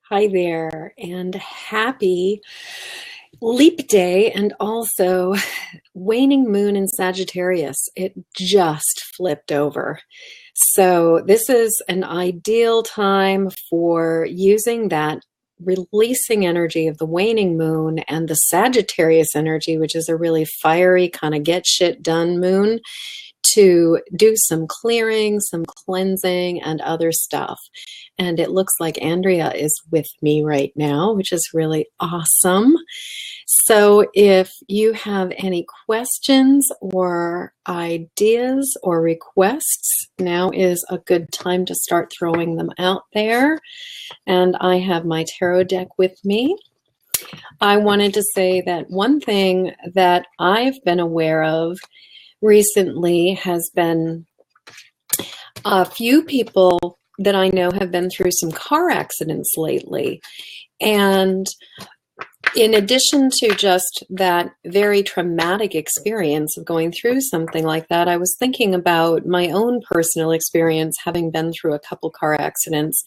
Hi there, and happy leap day, and also waning moon in Sagittarius. It just flipped over. So this is an ideal time for using that releasing energy of the waning moon and the Sagittarius energy, which is a really fiery kind of get shit done moon, to do some clearing, some cleansing, and other stuff. And it looks like Andrea is with me right now, which is really awesome. So if you have any questions or ideas or requests, now is a good time to start throwing them out there. And I have my tarot deck with me. I wanted to say that one thing that I've been aware of recently has been a few people that I know have been through some car accidents lately. And in addition to just that very traumatic experience of going through something like that, I was thinking about my own personal experience having been through a couple car accidents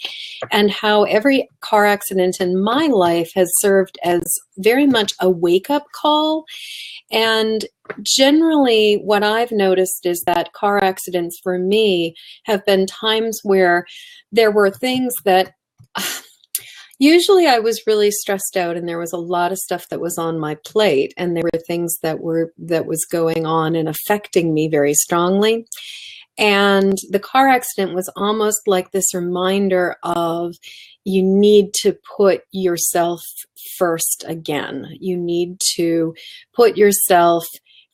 and how every car accident in my life has served as very much a wake-up call. And generally, what I've noticed is that car accidents for me have been times where there were things that usually I was really stressed out and there was a lot of stuff that was on my plate, and there were things that was going on and affecting me very strongly. And the car accident was almost like this reminder of you need to put yourself first again. You need to put yourself,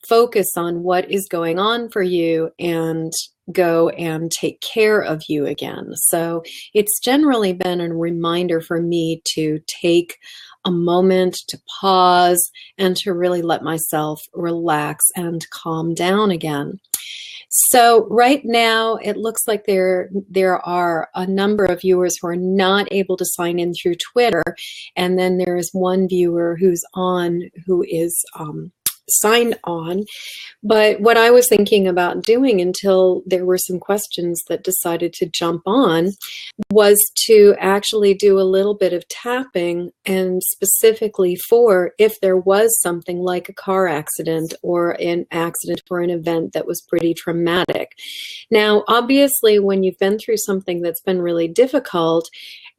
focus on what is going on for you, and go and take care of you again. So it's generally been a reminder for me to take a moment to pause and to really let myself relax and calm down again. So right now, it looks like there are a number of viewers who are not able to sign in through Twitter, and then there is one viewer who's on who is signed on. But what I was thinking about doing until there were some questions that decided to jump on was to actually do a little bit of tapping, and specifically for if there was something like a car accident or an accident or an event that was pretty traumatic. Now, obviously, when you've been through something that's been really difficult,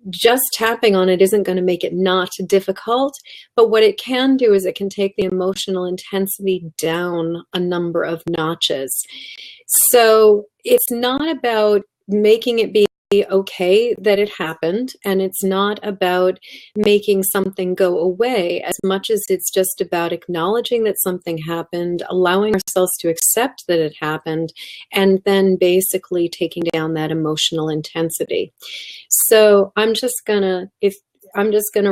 just tapping on it isn't going to make it not difficult, but what it can do is it can take the emotional intensity down a number of notches. So it's not about making it be okay that it happened, and it's not about making something go away as much as it's just about acknowledging that something happened, allowing ourselves to accept that it happened, and then basically taking down that emotional intensity. So I'm just gonna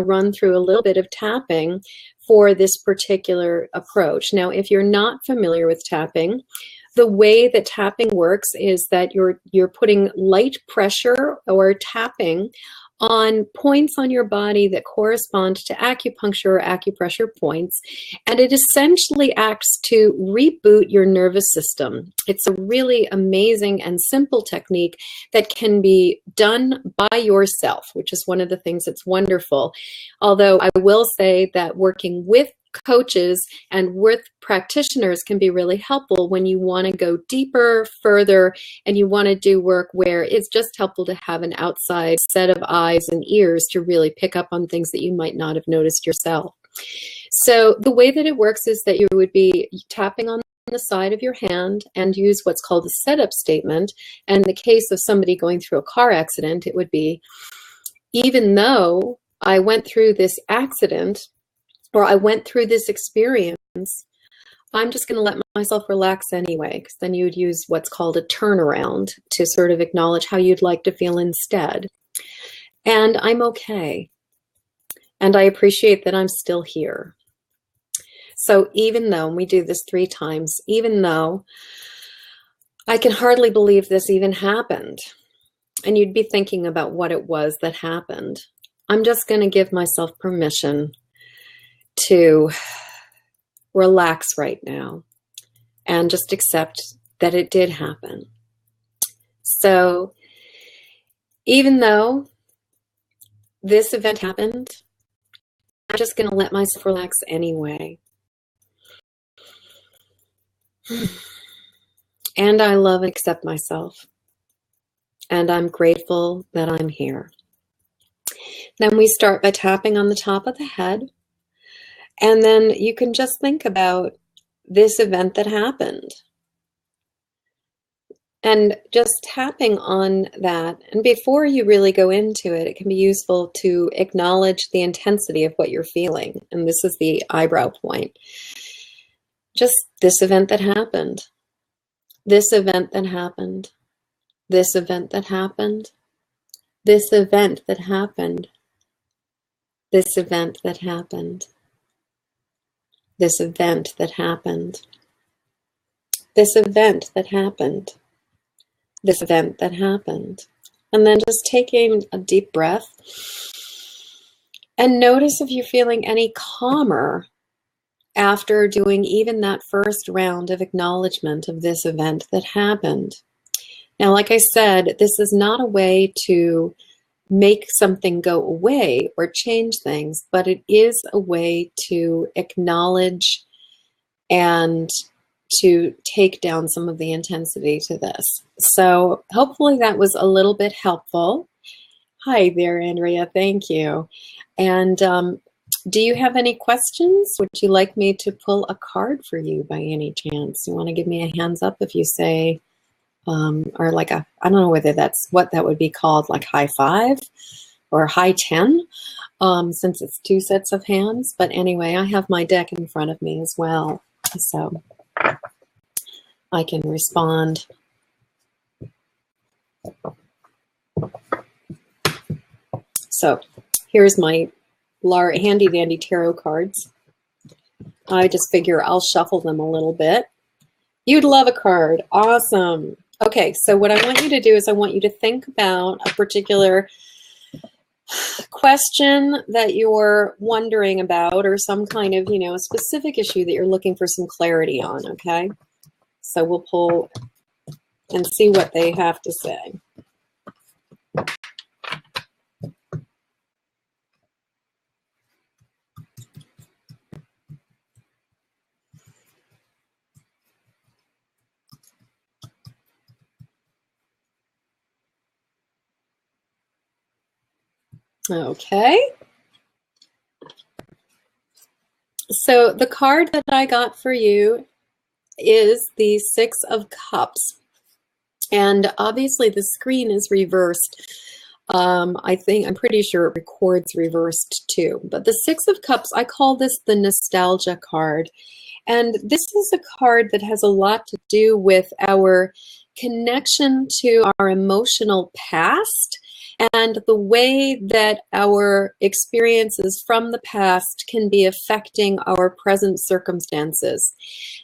run through a little bit of tapping for this particular approach. Now, if you're not familiar with tapping, the way that tapping works is that you're putting light pressure or tapping on points on your body that correspond to acupuncture or acupressure points, and it essentially acts to reboot your nervous system. It's a really amazing and simple technique that can be done by yourself, which is one of the things that's wonderful. Although I will say that working with coaches and with practitioners can be really helpful when you want to go deeper, further, and you want to do work where it's just helpful to have an outside set of eyes and ears to really pick up on things that you might not have noticed yourself. So the way that it works is that you would be tapping on the side of your hand and use what's called a setup statement. And in the case of somebody going through a car accident, it would be, even though I went through this accident, or I went through this experience, I'm just going to let myself relax anyway, because then you would use what's called a turnaround to sort of acknowledge how you'd like to feel instead. And I'm okay. And I appreciate that I'm still here. So even though, and we do this 3 times, even though I can hardly believe this even happened, and you'd be thinking about what it was that happened, I'm just going to give myself permission to relax right now and just accept that it did happen. So even though this event happened. I'm just going to let myself relax anyway. And I love and accept myself. And I'm grateful that I'm here. Then we start by tapping on the top of the head. And then you can just think about this event that happened. And just tapping on that. And before you really go into it, it can be useful to acknowledge the intensity of what you're feeling. And this is the eyebrow point. Just this event that happened. This event that happened. This event that happened. This event that happened. This event that happened. This event that happened. This event that happened. This event that happened. And then just taking a deep breath and notice if you're feeling any calmer after doing even that first round of acknowledgement of this event that happened. Now, like I said, this is not a way to make something go away or change things, but it is a way to acknowledge and to take down some of the intensity to this. So hopefully that was a little bit helpful. Hi there, Andrea. Thank you. And do you have any questions? Would you like me to pull a card for you by any chance? You want to give me a hands up if you say, or like a, I don't know whether that's what that would be called, like high five or high 10, since it's two sets of hands. But anyway, I have my deck in front of me as well, so I can respond. So here's my handy dandy tarot cards. I just figure I'll shuffle them a little bit. You'd love a card. Awesome. Okay, so what I want you to do is I want you to think about a particular question that you're wondering about, or some kind of, a specific issue that you're looking for some clarity on, okay? So we'll pull and see what they have to say. Okay. So the card that I got for you is the Six of Cups. And obviously the screen is reversed. I'm pretty sure it records reversed too. But the Six of Cups, I call this the nostalgia card. And this is a card that has a lot to do with our connection to our emotional past and the way that our experiences from the past can be affecting our present circumstances.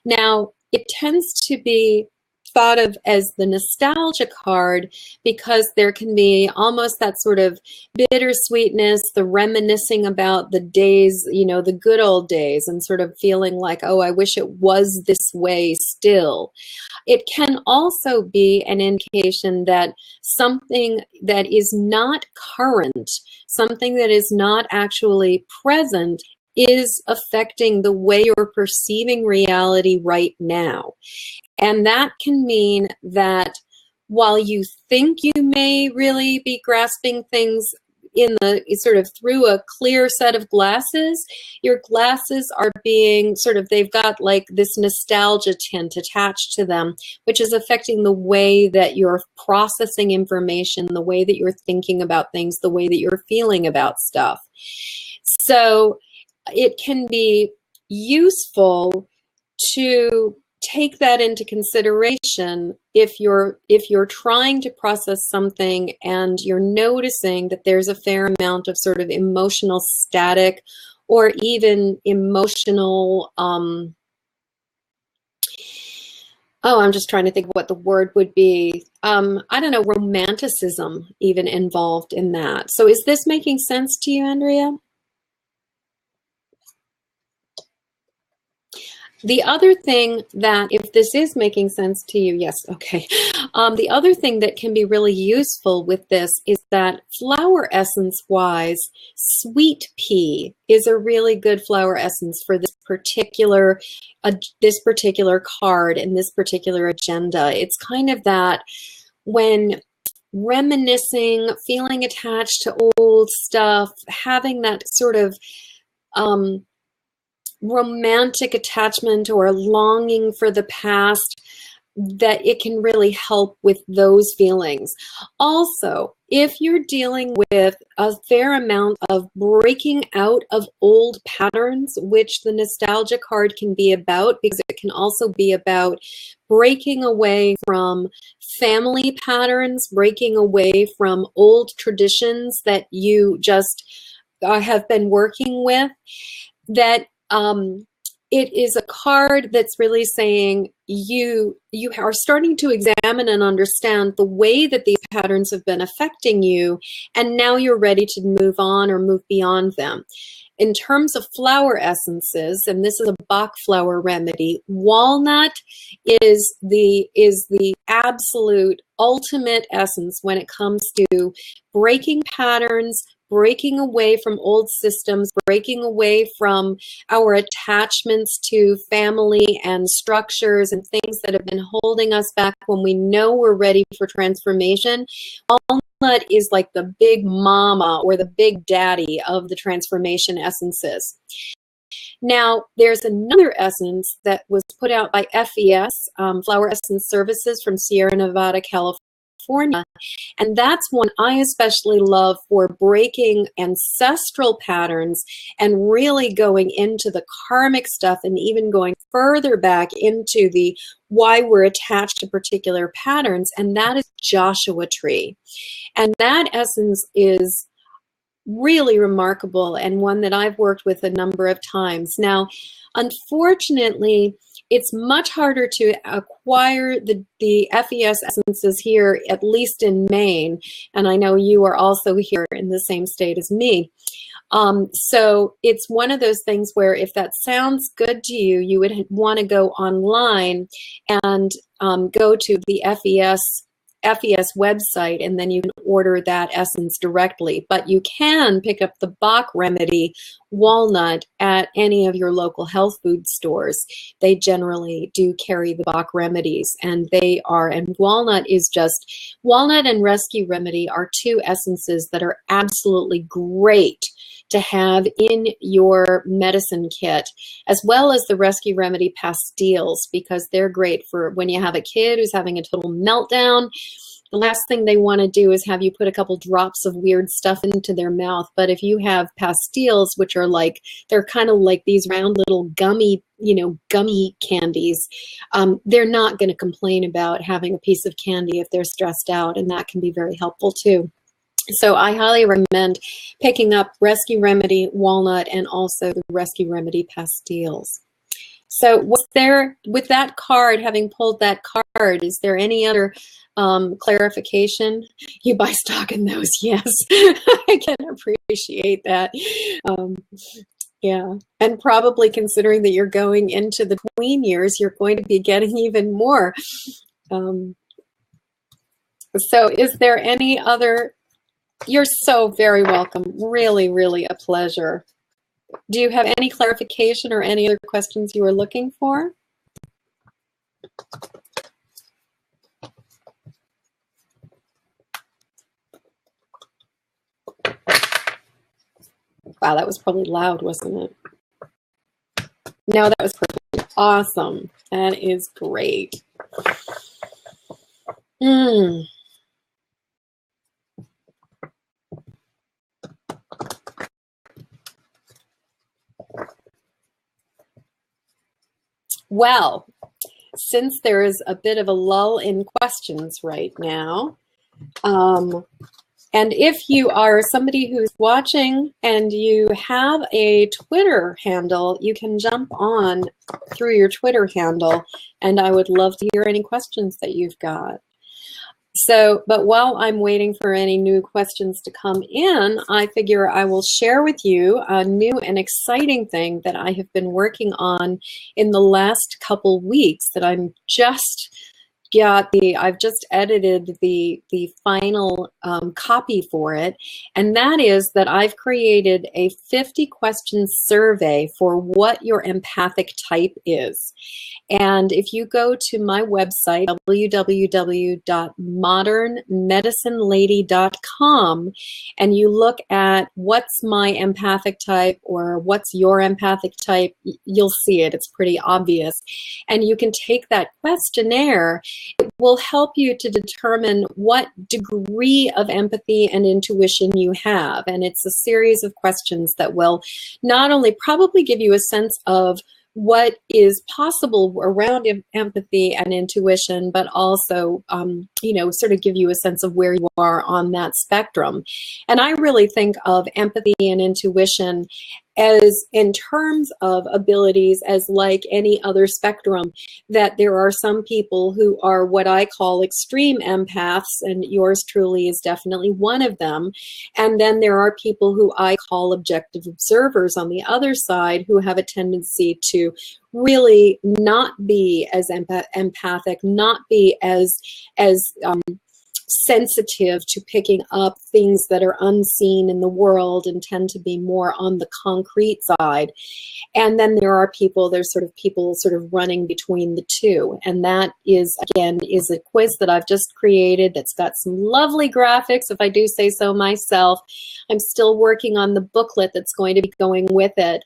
Now, it tends to be thought of as the nostalgia card because there can be almost that sort of bittersweetness, the reminiscing about the days, the good old days, and sort of feeling like, oh, I wish it was this way still. It can also be an indication that something that is not current, something that is not actually present, is affecting the way you're perceiving reality right now. And that can mean that while you think you may really be grasping things in the sort of through a clear set of glasses, your glasses are being they've got like this nostalgia tint attached to them, which is affecting the way that you're processing information, the way that you're thinking about things, the way that you're feeling about stuff. So it can be useful to take that into consideration if you're trying to process something and you're noticing that there's a fair amount of sort of emotional static or even emotional I'm just trying to think of what the word would be. I don't know, romanticism even involved in that. So is this making sense to you, Andrea? The other thing that, if this is making sense to you, yes, okay. The other thing that can be really useful with this is that flower essence wise, sweet pea is a really good flower essence for this particular card and this particular agenda. It's kind of that when reminiscing, feeling attached to old stuff, having that sort of romantic attachment or longing for the past, that it can really help with those feelings. Also, if you're dealing with a fair amount of breaking out of old patterns, which the nostalgia card can be about, because it can also be about breaking away from family patterns, breaking away from old traditions that you just have been working with, that it is a card that's really saying you are starting to examine and understand the way that these patterns have been affecting you, and now you're ready to move on or move beyond them. In terms of flower essences, and this is a Bach flower remedy, walnut is the absolute ultimate essence when it comes to breaking patterns, breaking away from old systems, breaking away from our attachments to family and structures and things that have been holding us back when we know we're ready for transformation. Walnut is like the big mama or the big daddy of the transformation essences. Now, there's another essence that was put out by FES, Flower Essence Services from Sierra Nevada, California. And that's one I especially love for breaking ancestral patterns and really going into the karmic stuff and even going further back into the why we're attached to particular patterns, and that is Joshua Tree. And that essence is really remarkable and one that I've worked with a number of times. Now, unfortunately, it's much harder to acquire the FES essences here, at least in Maine, and I know you are also here in the same state as me. So it's one of those things where if that sounds good to you, you would want to go online and go to the FES website, and then you can order that essence directly. But you can pick up the Bach remedy walnut at any of your local health food stores. They generally do carry the Bach remedies, and walnut and rescue remedy are two essences that are absolutely great to have in your medicine kit, as well as the rescue remedy pastilles, because they're great for when you have a kid who's having a total meltdown. The last thing they want to do is have you put a couple drops of weird stuff into their mouth. But if you have pastilles, which are like, they're kind of like these round little gummy candies, they're not going to complain about having a piece of candy if they're stressed out, and that can be very helpful too. So I highly recommend picking up Rescue Remedy Walnut and also the Rescue Remedy pastilles. So with that card, having pulled that card, is there any other clarification? You buy stock in those, yes. I can appreciate that. Yeah, and probably considering that you're going into the tween years, you're going to be getting even more. So is there any other? You're so very welcome. Really, really a pleasure. Do you have any clarification or any other questions you were looking for? Wow, that was probably loud, wasn't it? No, that was perfect. Awesome. That is great. Well, since there is a bit of a lull in questions right now, and if you are somebody who's watching and you have a Twitter handle, you can jump on through your Twitter handle, and I would love to hear any questions that you've got. So, but while I'm waiting for any new questions to come in, I figure I will share with you a new and exciting thing that I have been working on in the last couple weeks that I've just edited the final copy for it, and that is that I've created a 50 question survey for what your empathic type is. And if you go to my website, www.modernmedicinelady.com, and you look at what's my empathic type or what's your empathic type, you'll see it. It's pretty obvious. And you can take that questionnaire. It will help you to determine what degree of empathy and intuition you have. And it's a series of questions that will not only probably give you a sense of what is possible around empathy and intuition, but also, sort of give you a sense of where you are on that spectrum. And I really think of empathy and intuition as, in terms of abilities, as like any other spectrum, that there are some people who are what I call extreme empaths, and yours truly is definitely one of them. And then there are people who I call objective observers on the other side, who have a tendency to really not be as empathic, not be as sensitive to picking up things that are unseen in the world, and tend to be more on the concrete side. And then there's people sort of running between the two. And that is, again, is a quiz that I've just created that's got some lovely graphics, if I do say so myself. I'm still working on the booklet that's going to be going with it,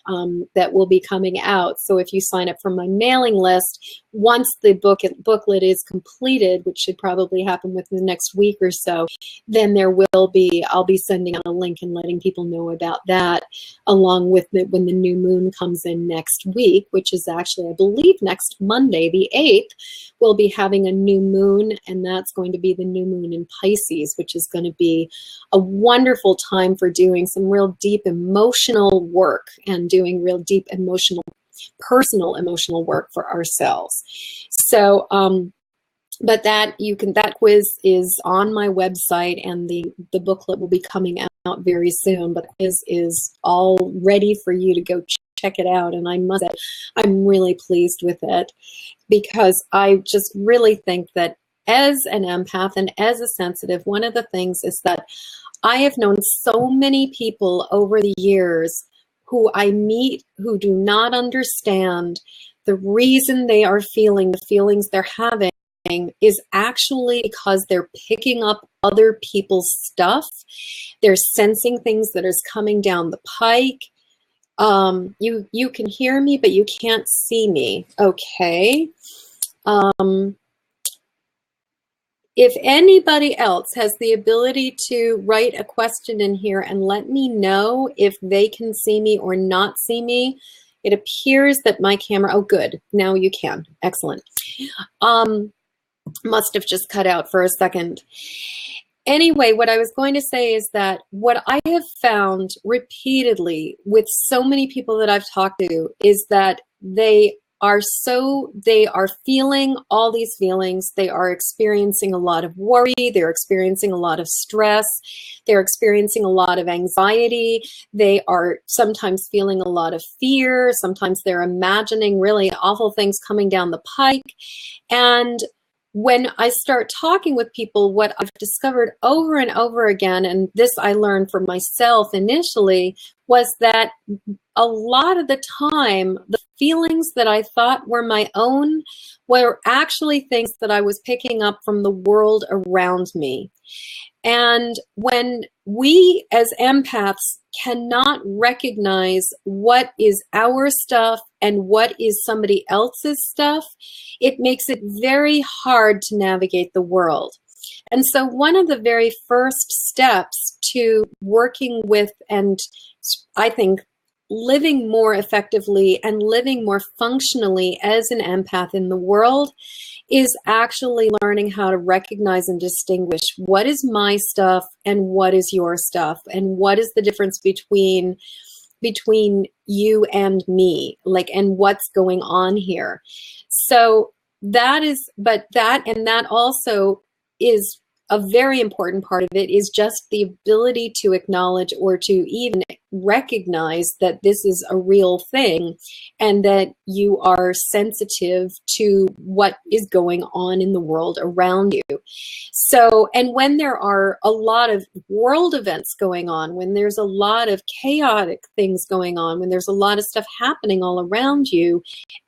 that will be coming out. So if you sign up for my mailing list, once the booklet is completed, which should probably happen within the next week or so, then I'll be sending out a link and letting people know about that, along with when the new moon comes in next week, which is actually, I believe, next Monday, the 8th, we'll be having a new moon, and that's going to be the new moon in Pisces, which is going to be a wonderful time for doing some real deep emotional work and doing real deep personal emotional work for ourselves. So, but that quiz is on my website, and the booklet will be coming out very soon. But the quiz is all ready for you to go check it out. And I must say, I'm really pleased with it, because I just really think that as an empath and as a sensitive, one of the things is that I have known so many people over the years who I meet who do not understand the reason they are feeling the feelings they're having is actually because they're picking up other people's stuff. They're sensing things that is coming down the pike. You can hear me, but you can't see me. Okay. If anybody else has the ability to write a question in here and let me know if they can see me or not see me. It appears that my camera, oh good, now you can. Excellent. Must have just cut out for a second. Anyway, what I was going to say is that what I have found repeatedly with so many people that I've talked to is that they are feeling all these feelings. They are experiencing a lot of worry. They're experiencing a lot of stress. They're experiencing a lot of anxiety. They are sometimes feeling a lot of fear. Sometimes they're imagining really awful things coming down the pike. And when I start talking with people, what I've discovered over and over again, and this I learned for myself initially, was that a lot of the time, the feelings that I thought were my own were actually things that I was picking up from the world around me. And when we as empaths cannot recognize what is our stuff and what is somebody else's stuff, it makes it very hard to navigate the world. And so one of the very first steps to working with, and I think living more effectively and living more functionally as an empath in the world, is actually learning how to recognize and distinguish what is my stuff and what is your stuff, and what is the difference between you and me, and what's going on here. So that is, but that also is a very important part of it is just the ability to acknowledge or to even recognize that this is a real thing and that you are sensitive to what is going on in the world around you. So, and when there are a lot of world events going on, when there's a lot of chaotic things going on, when there's a lot of stuff happening all around you,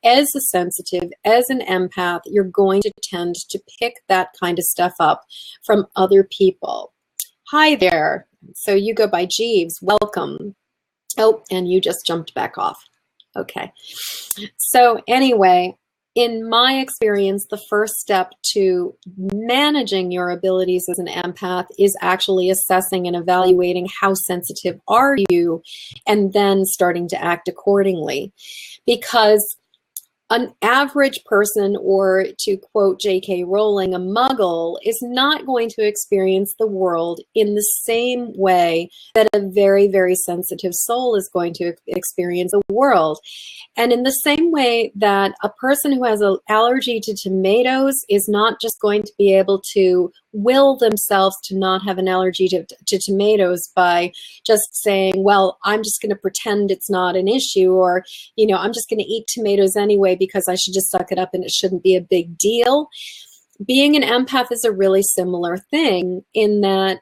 as a sensitive, as an empath, you're going to tend to pick that kind of stuff up from other people. Hi there. So you go by Jeeves. Welcome. Oh, and you just jumped back off. Okay. So anyway, in my experience, the first step to managing your abilities as an empath is actually assessing and evaluating how sensitive are you, and then starting to act accordingly. Because an average person, or to quote J.K. Rowling, a muggle, is not going to experience the world in the same way that a very, very sensitive soul is going to experience the world. And in the same way that a person who has an allergy to tomatoes is not just going to be able to will themselves to not have an allergy to tomatoes by just saying, well, I'm just going to pretend it's not an issue, or, you know, I'm just going to eat tomatoes anyway because I should just suck it up and it shouldn't be a big deal. Being an empath is a really similar thing, in that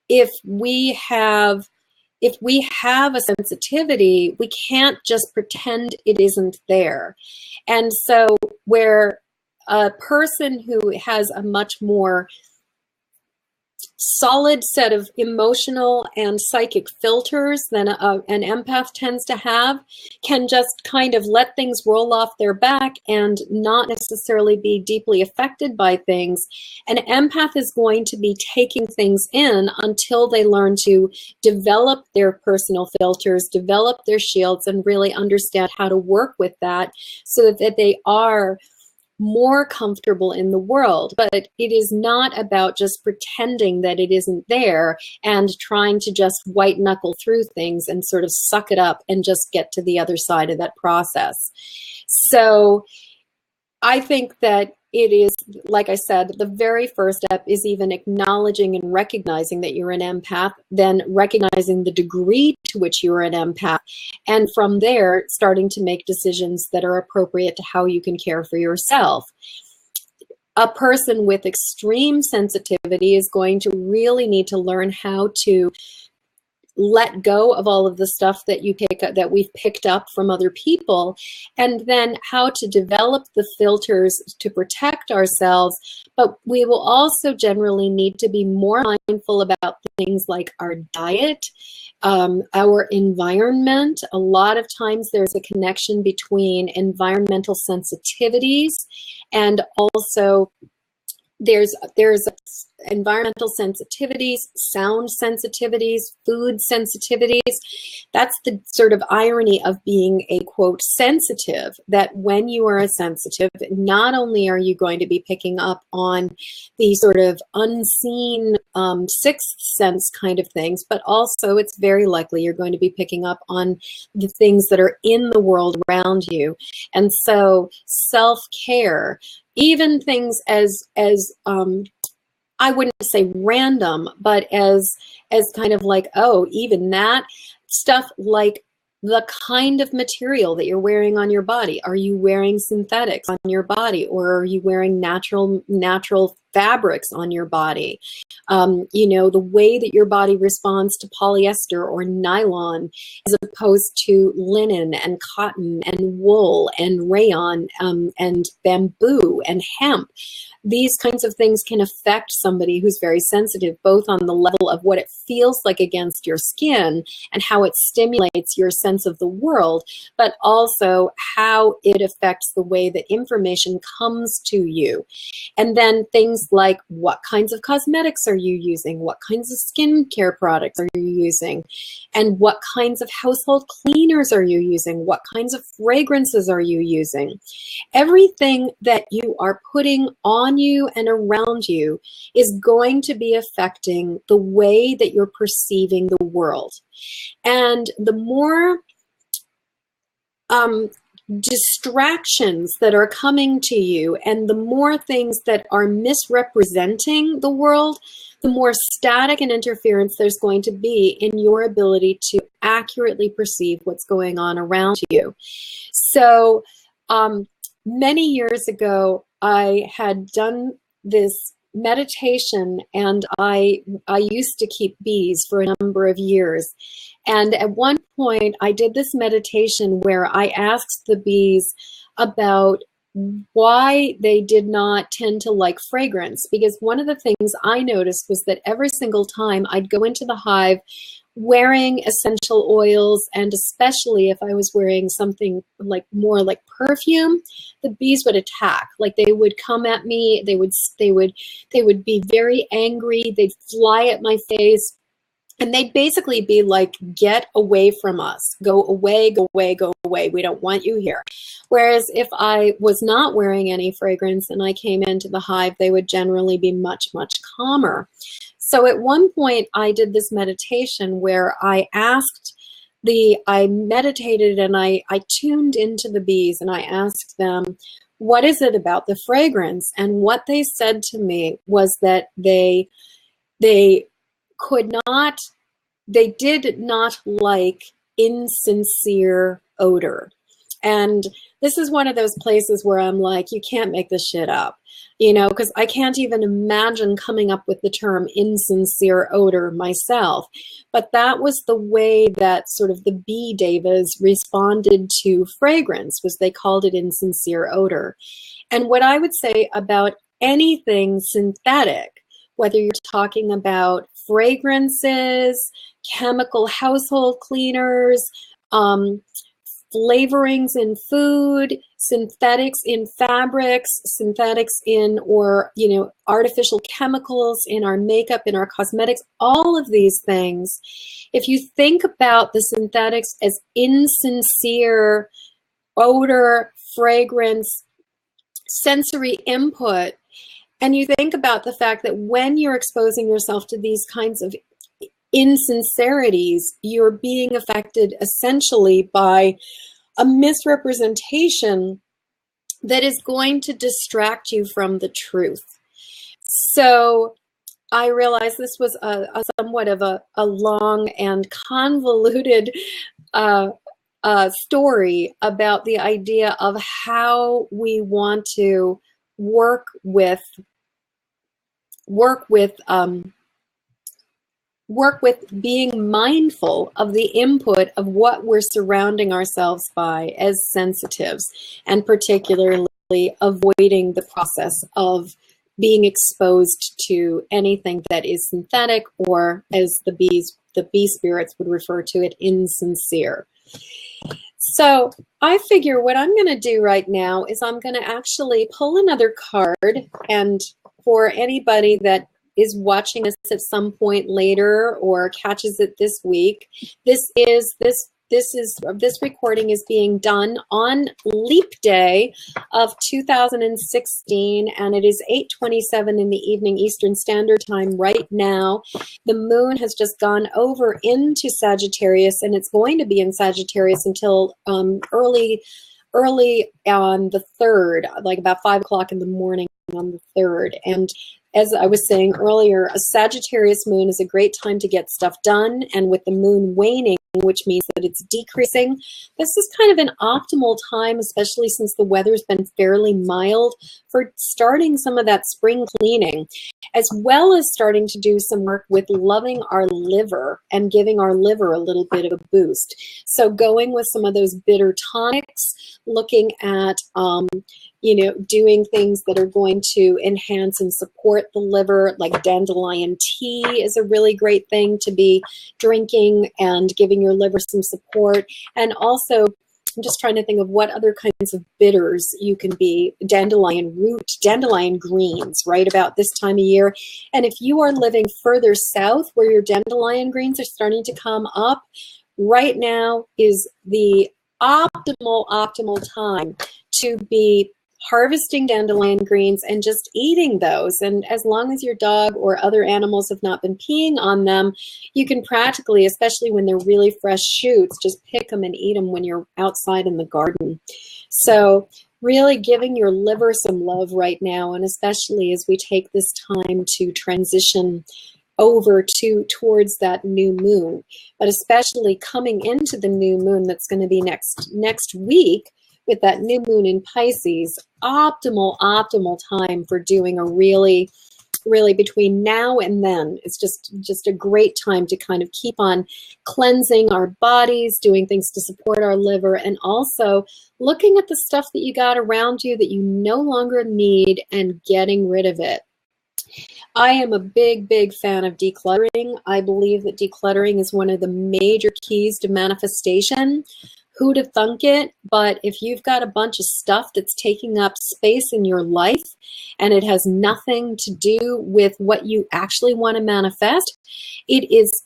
if we have a sensitivity, we can't just pretend it isn't there. And so where a person who has a much more solid set of emotional and psychic filters than an empath tends to have can just kind of let things roll off their back and not necessarily be deeply affected by things. An empath is going to be taking things in until they learn to develop their personal filters, develop their shields, and really understand how to work with that so that they are more comfortable in the world. But it is not about just pretending that it isn't there and trying to just white knuckle through things and sort of suck it up and just get to the other side of that process. So I think that it is, like I said, the very first step is even acknowledging and recognizing that you're an empath, then recognizing the degree to which you're an empath, and from there starting to make decisions that are appropriate to how you can care for yourself. A person with extreme sensitivity is going to really need to learn how to let go of all of the stuff that we've picked up from other people, and then how to develop the filters to protect ourselves. But we will also generally need to be more mindful about things like our diet, our environment. A lot of times there's a connection between environmental sensitivities and also there's environmental sensitivities, sound sensitivities, food sensitivities. That's the sort of irony of being a, quote, sensitive, that when you are a sensitive, not only are you going to be picking up on the sort of unseen sixth sense kind of things, but also it's very likely you're going to be picking up on the things that are in the world around you. And so self-care, even things as I wouldn't say random, but as kind of like, oh, even that stuff, like the kind of material that you're wearing on your body. Are you wearing synthetics on your body, or are you wearing natural fabrics on your body? You know, the way that your body responds to polyester or nylon as opposed to linen and cotton and wool and rayon and bamboo and hemp. These kinds of things can affect somebody who's very sensitive, both on the level of what it feels like against your skin and how it stimulates your sense of the world, but also how it affects the way that information comes to you. And then things like, what kinds of cosmetics are you using? What kinds of skincare products are you using? And what kinds of household cleaners are you using? What kinds of fragrances are you using? Everything that you are putting on you and around you is going to be affecting the way that you're perceiving the world. And the more distractions that are coming to you, and the more things that are misrepresenting the world, the more static and interference there's going to be in your ability to accurately perceive what's going on around you. So many years ago, I had done this meditation, and I used to keep bees for a number of years. And at one point, I did this meditation where I asked the bees about why they did not tend to like fragrance. Because one of the things I noticed was that every single time I'd go into the hive wearing essential oils, and especially if I was wearing something like more like perfume, the bees would attack. Like they would come at me, they would be very angry, they'd fly at my face. And they'd basically be like, get away from us. Go away, go away, go away. We don't want you here. Whereas if I was not wearing any fragrance and I came into the hive, they would generally be much, much calmer. So at one point I did this meditation where I meditated and I tuned into the bees, and I asked them, what is it about the fragrance? And what they said to me was that they did not like insincere odor. And this is one of those places where I'm like, you can't make this shit up, because I can't even imagine coming up with the term insincere odor myself. But that was the way that sort of the bee devas responded to fragrance, was they called it insincere odor. And what I would say about anything synthetic, whether you're talking about fragrances, chemical household cleaners, flavorings in food, synthetics in fabrics, synthetics in, or, artificial chemicals in our makeup, in our cosmetics, all of these things, if you think about the synthetics as insincere odor, fragrance, sensory input, and you think about the fact that when you're exposing yourself to these kinds of insincerities, you're being affected essentially by a misrepresentation that is going to distract you from the truth. So I realized this was a somewhat of a long and convoluted story about the idea of how we want to work with being mindful of the input of what we're surrounding ourselves by as sensitives, and particularly avoiding the process of being exposed to anything that is synthetic, or as the bee spirits would refer to it, insincere. So I figure what I'm going to do right now is I'm going to actually pull another card, and for anybody that is watching this at some point later or catches it this week, this recording is being done on Leap Day of 2016, and it is 8:27 in the evening Eastern Standard Time right now. The moon has just gone over into Sagittarius, and it's going to be in Sagittarius until early on the 3rd, like about 5 o'clock in the morning on the 3rd. And as I was saying earlier, a Sagittarius moon is a great time to get stuff done, and with the moon waning, which means that it's decreasing, this is kind of an optimal time, especially since the weather's been fairly mild, for starting some of that spring cleaning, as well as starting to do some work with loving our liver and giving our liver a little bit of a boost. So going with some of those bitter tonics, looking at doing things that are going to enhance and support the liver, like dandelion tea is a really great thing to be drinking and giving your liver some support. And also, I'm just trying to think of what other kinds of bitters you can be. Dandelion root, dandelion greens, right about this time of year. And if you are living further south where your dandelion greens are starting to come up, right now is the optimal time to be harvesting dandelion greens and just eating those. And as long as your dog or other animals have not been peeing on them, you can practically, especially when they're really fresh shoots, just pick them and eat them when you're outside in the garden. So really giving your liver some love right now, and especially as we take this time to transition over towards that new moon, but especially coming into the new moon that's going to be next week with that new moon in Pisces. Optimal time for doing a really between now and then. It's just a great time to kind of keep on cleansing our bodies, doing things to support our liver, and also looking at the stuff that you got around you that you no longer need and getting rid of it. I am a big fan of decluttering. I believe that decluttering is one of the major keys to manifestation. Who'd have thunk it? But if you've got a bunch of stuff that's taking up space in your life and it has nothing to do with what you actually want to manifest, it is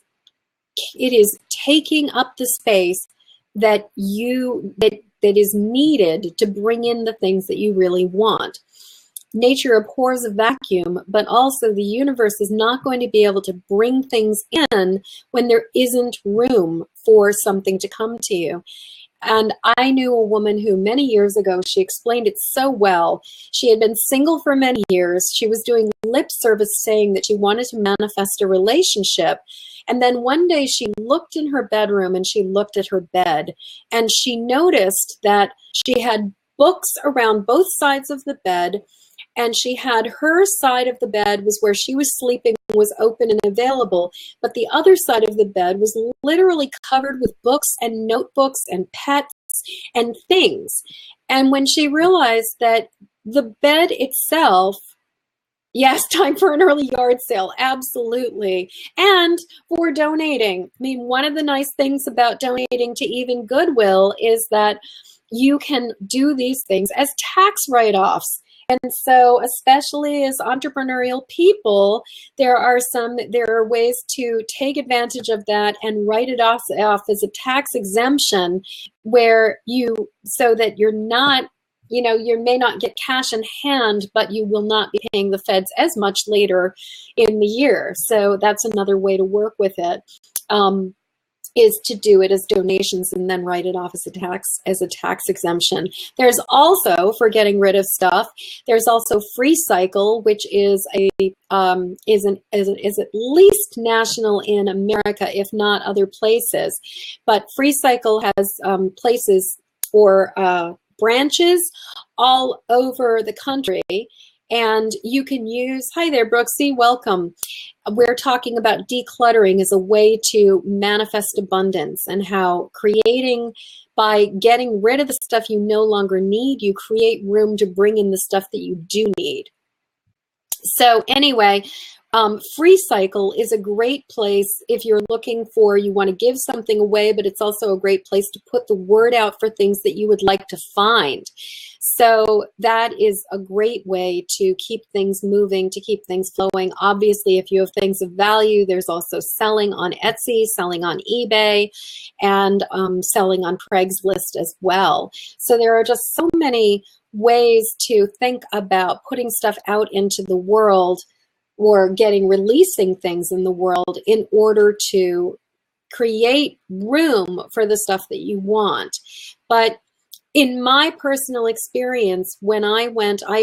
taking up the space that is needed to bring in the things that you really want. Nature abhors a vacuum, but also the universe is not going to be able to bring things in when there isn't room for something to come to you. And I knew a woman who many years ago, she explained it so well. She had been single for many years. She was doing lip service saying that she wanted to manifest a relationship. And then one day she looked in her bedroom and she looked at her bed and she noticed that she had books around both sides of the bed. And she had her side of the bed was where she was sleeping, was open and available. But the other side of the bed was literally covered with books and notebooks and pets and things. And when she realized that the bed itself, yes, time for an early yard sale, absolutely. And for donating. I mean, one of the nice things about donating to even Goodwill is that you can do these things as tax write-offs. And so, especially as entrepreneurial people, there are ways to take advantage of that and write it off as a tax exemption, so that you're not, you may not get cash in hand, but you will not be paying the feds as much later in the year. So that's another way to work with it. Is to do it as donations and then write it off as a tax exemption. There's also, for getting rid of stuff, there's also Free Cycle, which is is at least national in America, if not other places. But Free Cycle has places or branches all over the country. And you can use, hi there, Brooksy, welcome. We're talking about decluttering as a way to manifest abundance, and how by getting rid of the stuff you no longer need, you create room to bring in the stuff that you do need. So anyway, Free Cycle is a great place if you're looking for, you want to give something away, but it's also a great place to put the word out for things that you would like to find. So that is a great way to keep things moving, to keep things flowing. Obviously, if you have things of value, there's also selling on Etsy, selling on eBay, and selling on Craigslist as well. So there are just so many ways to think about putting stuff out into the world, or releasing things in the world in order to create room for the stuff that you want. But in my personal experience, when I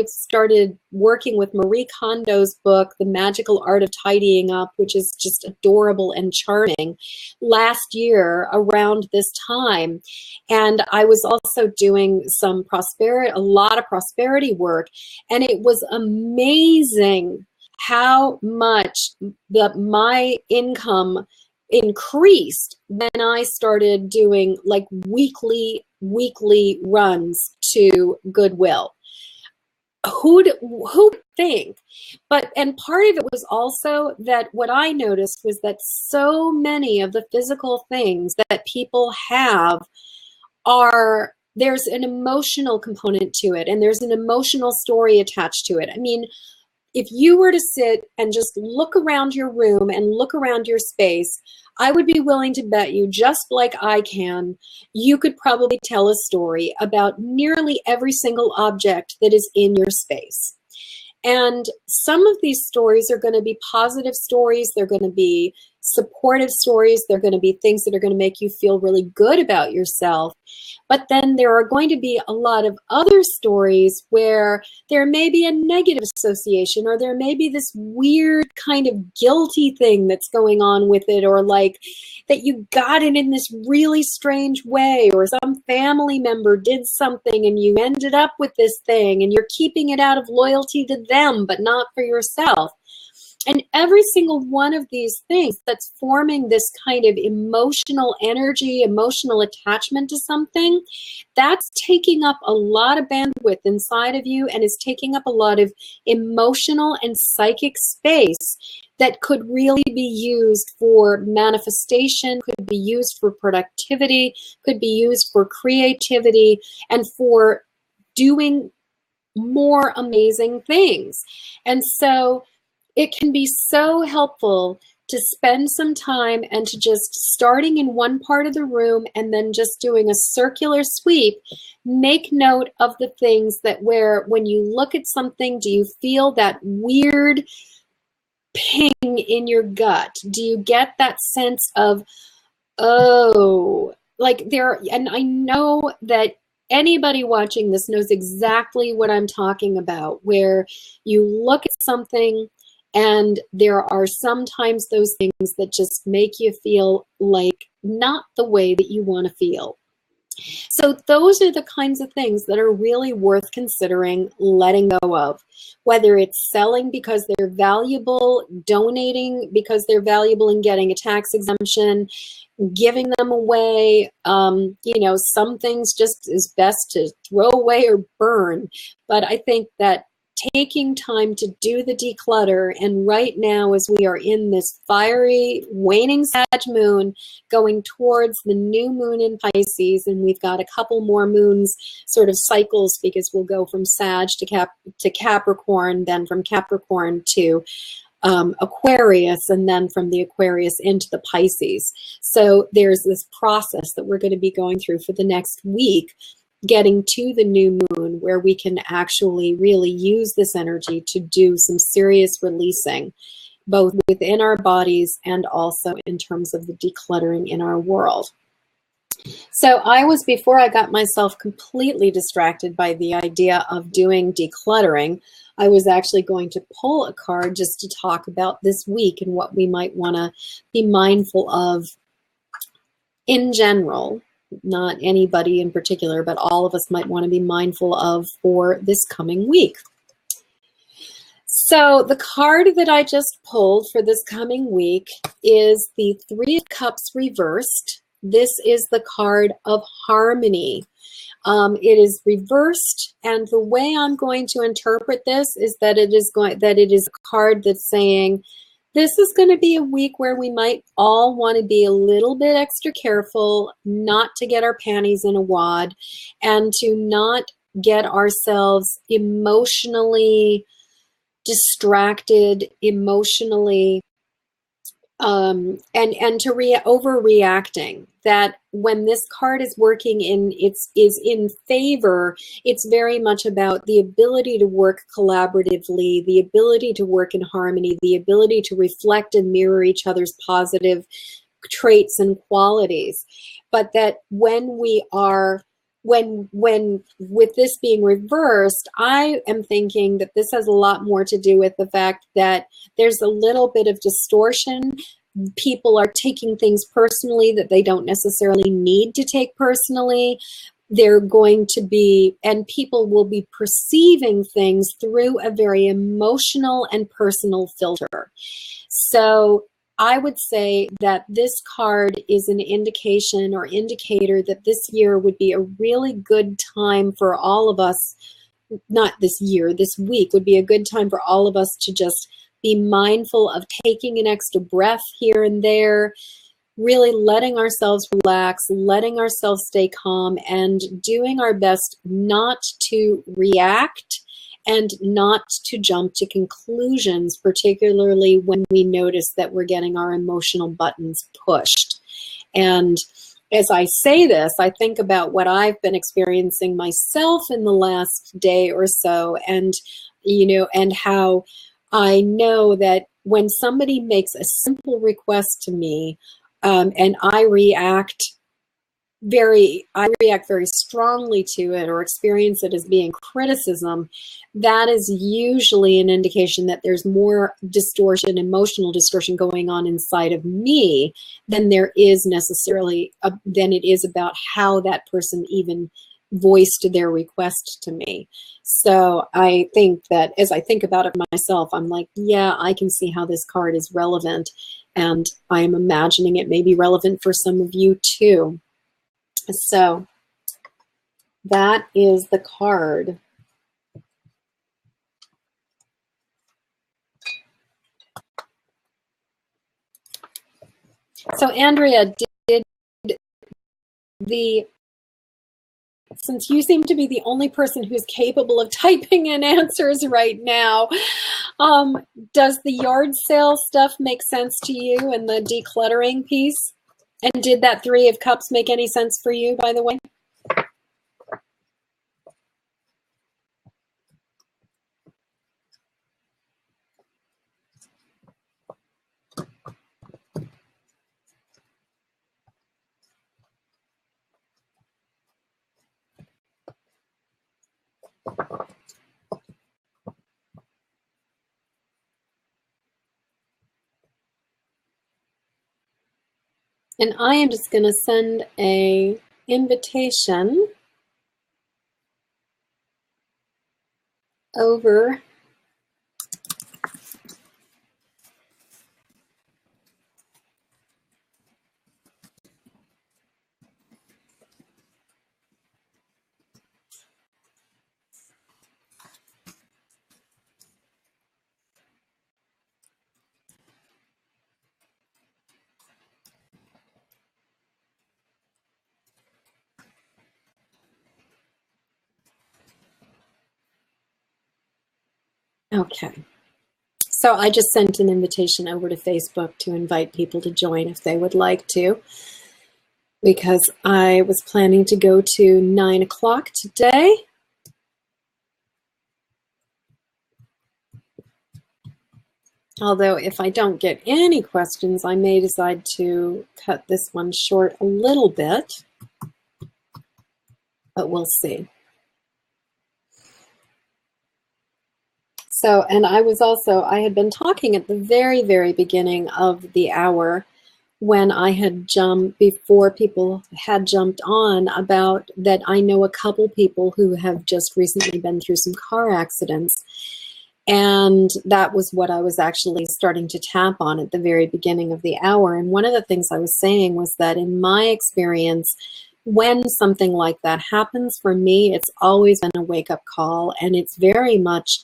started working with Marie Kondo's book, The Magical Art of Tidying Up, which is just adorable and charming, last year around this time. And I was also doing a lot of prosperity work. And it was amazing how much my income increased when I started doing like weekly runs to Goodwill. Who'd think? And part of it was also that what I noticed was that so many of the physical things that people have there's an emotional component to it, and there's an emotional story attached to it. I mean, if you were to sit and just look around your room and look around your space, I would be willing to bet you, just like I can, you could probably tell a story about nearly every single object that is in your space. And some of these stories are going to be positive stories. They're going to be supportive stories. They're going to be things that are going to make you feel really good about yourself. But then there are going to be a lot of other stories where there may be a negative association, or there may be this weird kind of guilty thing that's going on with it, or like that you got it in this really strange way, or some family member did something and you ended up with this thing and you're keeping it out of loyalty to them, but not for yourself. And every single one of these things that's forming this kind of emotional energy, emotional attachment to something, that's taking up a lot of bandwidth inside of you and is taking up a lot of emotional and psychic space that could really be used for manifestation, could be used for productivity, could be used for creativity, and for doing more amazing things. And so it can be so helpful to spend some time and to just starting in one part of the room and then just doing a circular sweep, make note of the things that where when you look at something, do you feel that weird ping in your gut? Do you get that sense of, oh, like there, and I know that anybody watching this knows exactly what I'm talking about, where you look at something and there are sometimes those things that just make you feel like not the way that you want to feel. So those are the kinds of things that are really worth considering letting go of, whether it's selling because they're valuable, donating because they're valuable and getting a tax exemption, giving them away. You know, some things just is best to throw away or burn. But I think that taking time to do the declutter, and right now as we are in this fiery waning Sag moon going towards the new moon in Pisces, and we've got a couple more moons sort of cycles because we'll go from Sag to Capricorn, then from Capricorn to Aquarius, and then from the Aquarius into the Pisces. So there's this process that we're going to be going through for the next week, getting to the new moon, where we can actually really use this energy to do some serious releasing, both within our bodies and also in terms of the decluttering in our world. So before I got myself completely distracted by the idea of doing decluttering, I was actually going to pull a card just to talk about this week and what we might want to be mindful of in general. Not anybody in particular, but all of us might want to be mindful of for this coming week. So the card that I just pulled for this coming week is the Three of Cups reversed. This is the card of harmony. It is reversed, and the way I'm going to interpret this is that it is a card that's saying, this is going to be a week where we might all want to be a little bit extra careful not to get our panties in a wad and to not get ourselves emotionally distracted, emotionally, and to overreacting. That when this card is working is in favor, it's very much about the ability to work collaboratively, the ability to work in harmony, the ability to reflect and mirror each other's positive traits and qualities. But that when with this being reversed, I am thinking that this has a lot more to do with the fact that there's a little bit of distortion. People are taking things personally that they don't necessarily need to take personally. They're going to be, and people will be perceiving things through a very emotional and personal filter. So I would say that this card is an indication or indicator that this year would be a really good time for all of us, not this year, this week would be a good time for all of us to just be mindful of taking an extra breath here and there, really letting ourselves relax, letting ourselves stay calm, and doing our best not to react and not to jump to conclusions, particularly when we notice that we're getting our emotional buttons pushed. And as I say this, I think about what I've been experiencing myself in the last day or so, and and how I know that when somebody makes a simple request to me, and I react very strongly to it or experience it as being criticism, that is usually an indication that there's more distortion, emotional distortion going on inside of me than there is necessarily, than it is about how that person even voiced their request to me. So I think that as I think about it myself, I'm like, yeah, I can see how this card is relevant, and I am imagining it may be relevant for some of you too. So that is the card. So Andrea, since you seem to be the only person who's capable of typing in answers right now, does the yard sale stuff make sense to you and the decluttering piece? And did that Three of Cups make any sense for you, by the way? And I am just going to send an invitation over Okay. So I just sent an invitation over to Facebook to invite people to join if they would like to, because I was planning to go to 9 o'clock today. Although if I don't get any questions, I may decide to cut this one short a little bit, but we'll see. So, and I had been talking at the very, very beginning of the hour when I had jumped, before people had jumped on, about that I know a couple people who have just recently been through some car accidents. And that was what I was actually starting to tap on at the very beginning of the hour. And one of the things I was saying was that in my experience, when something like that happens for me, it's always been a wake-up call, and it's very much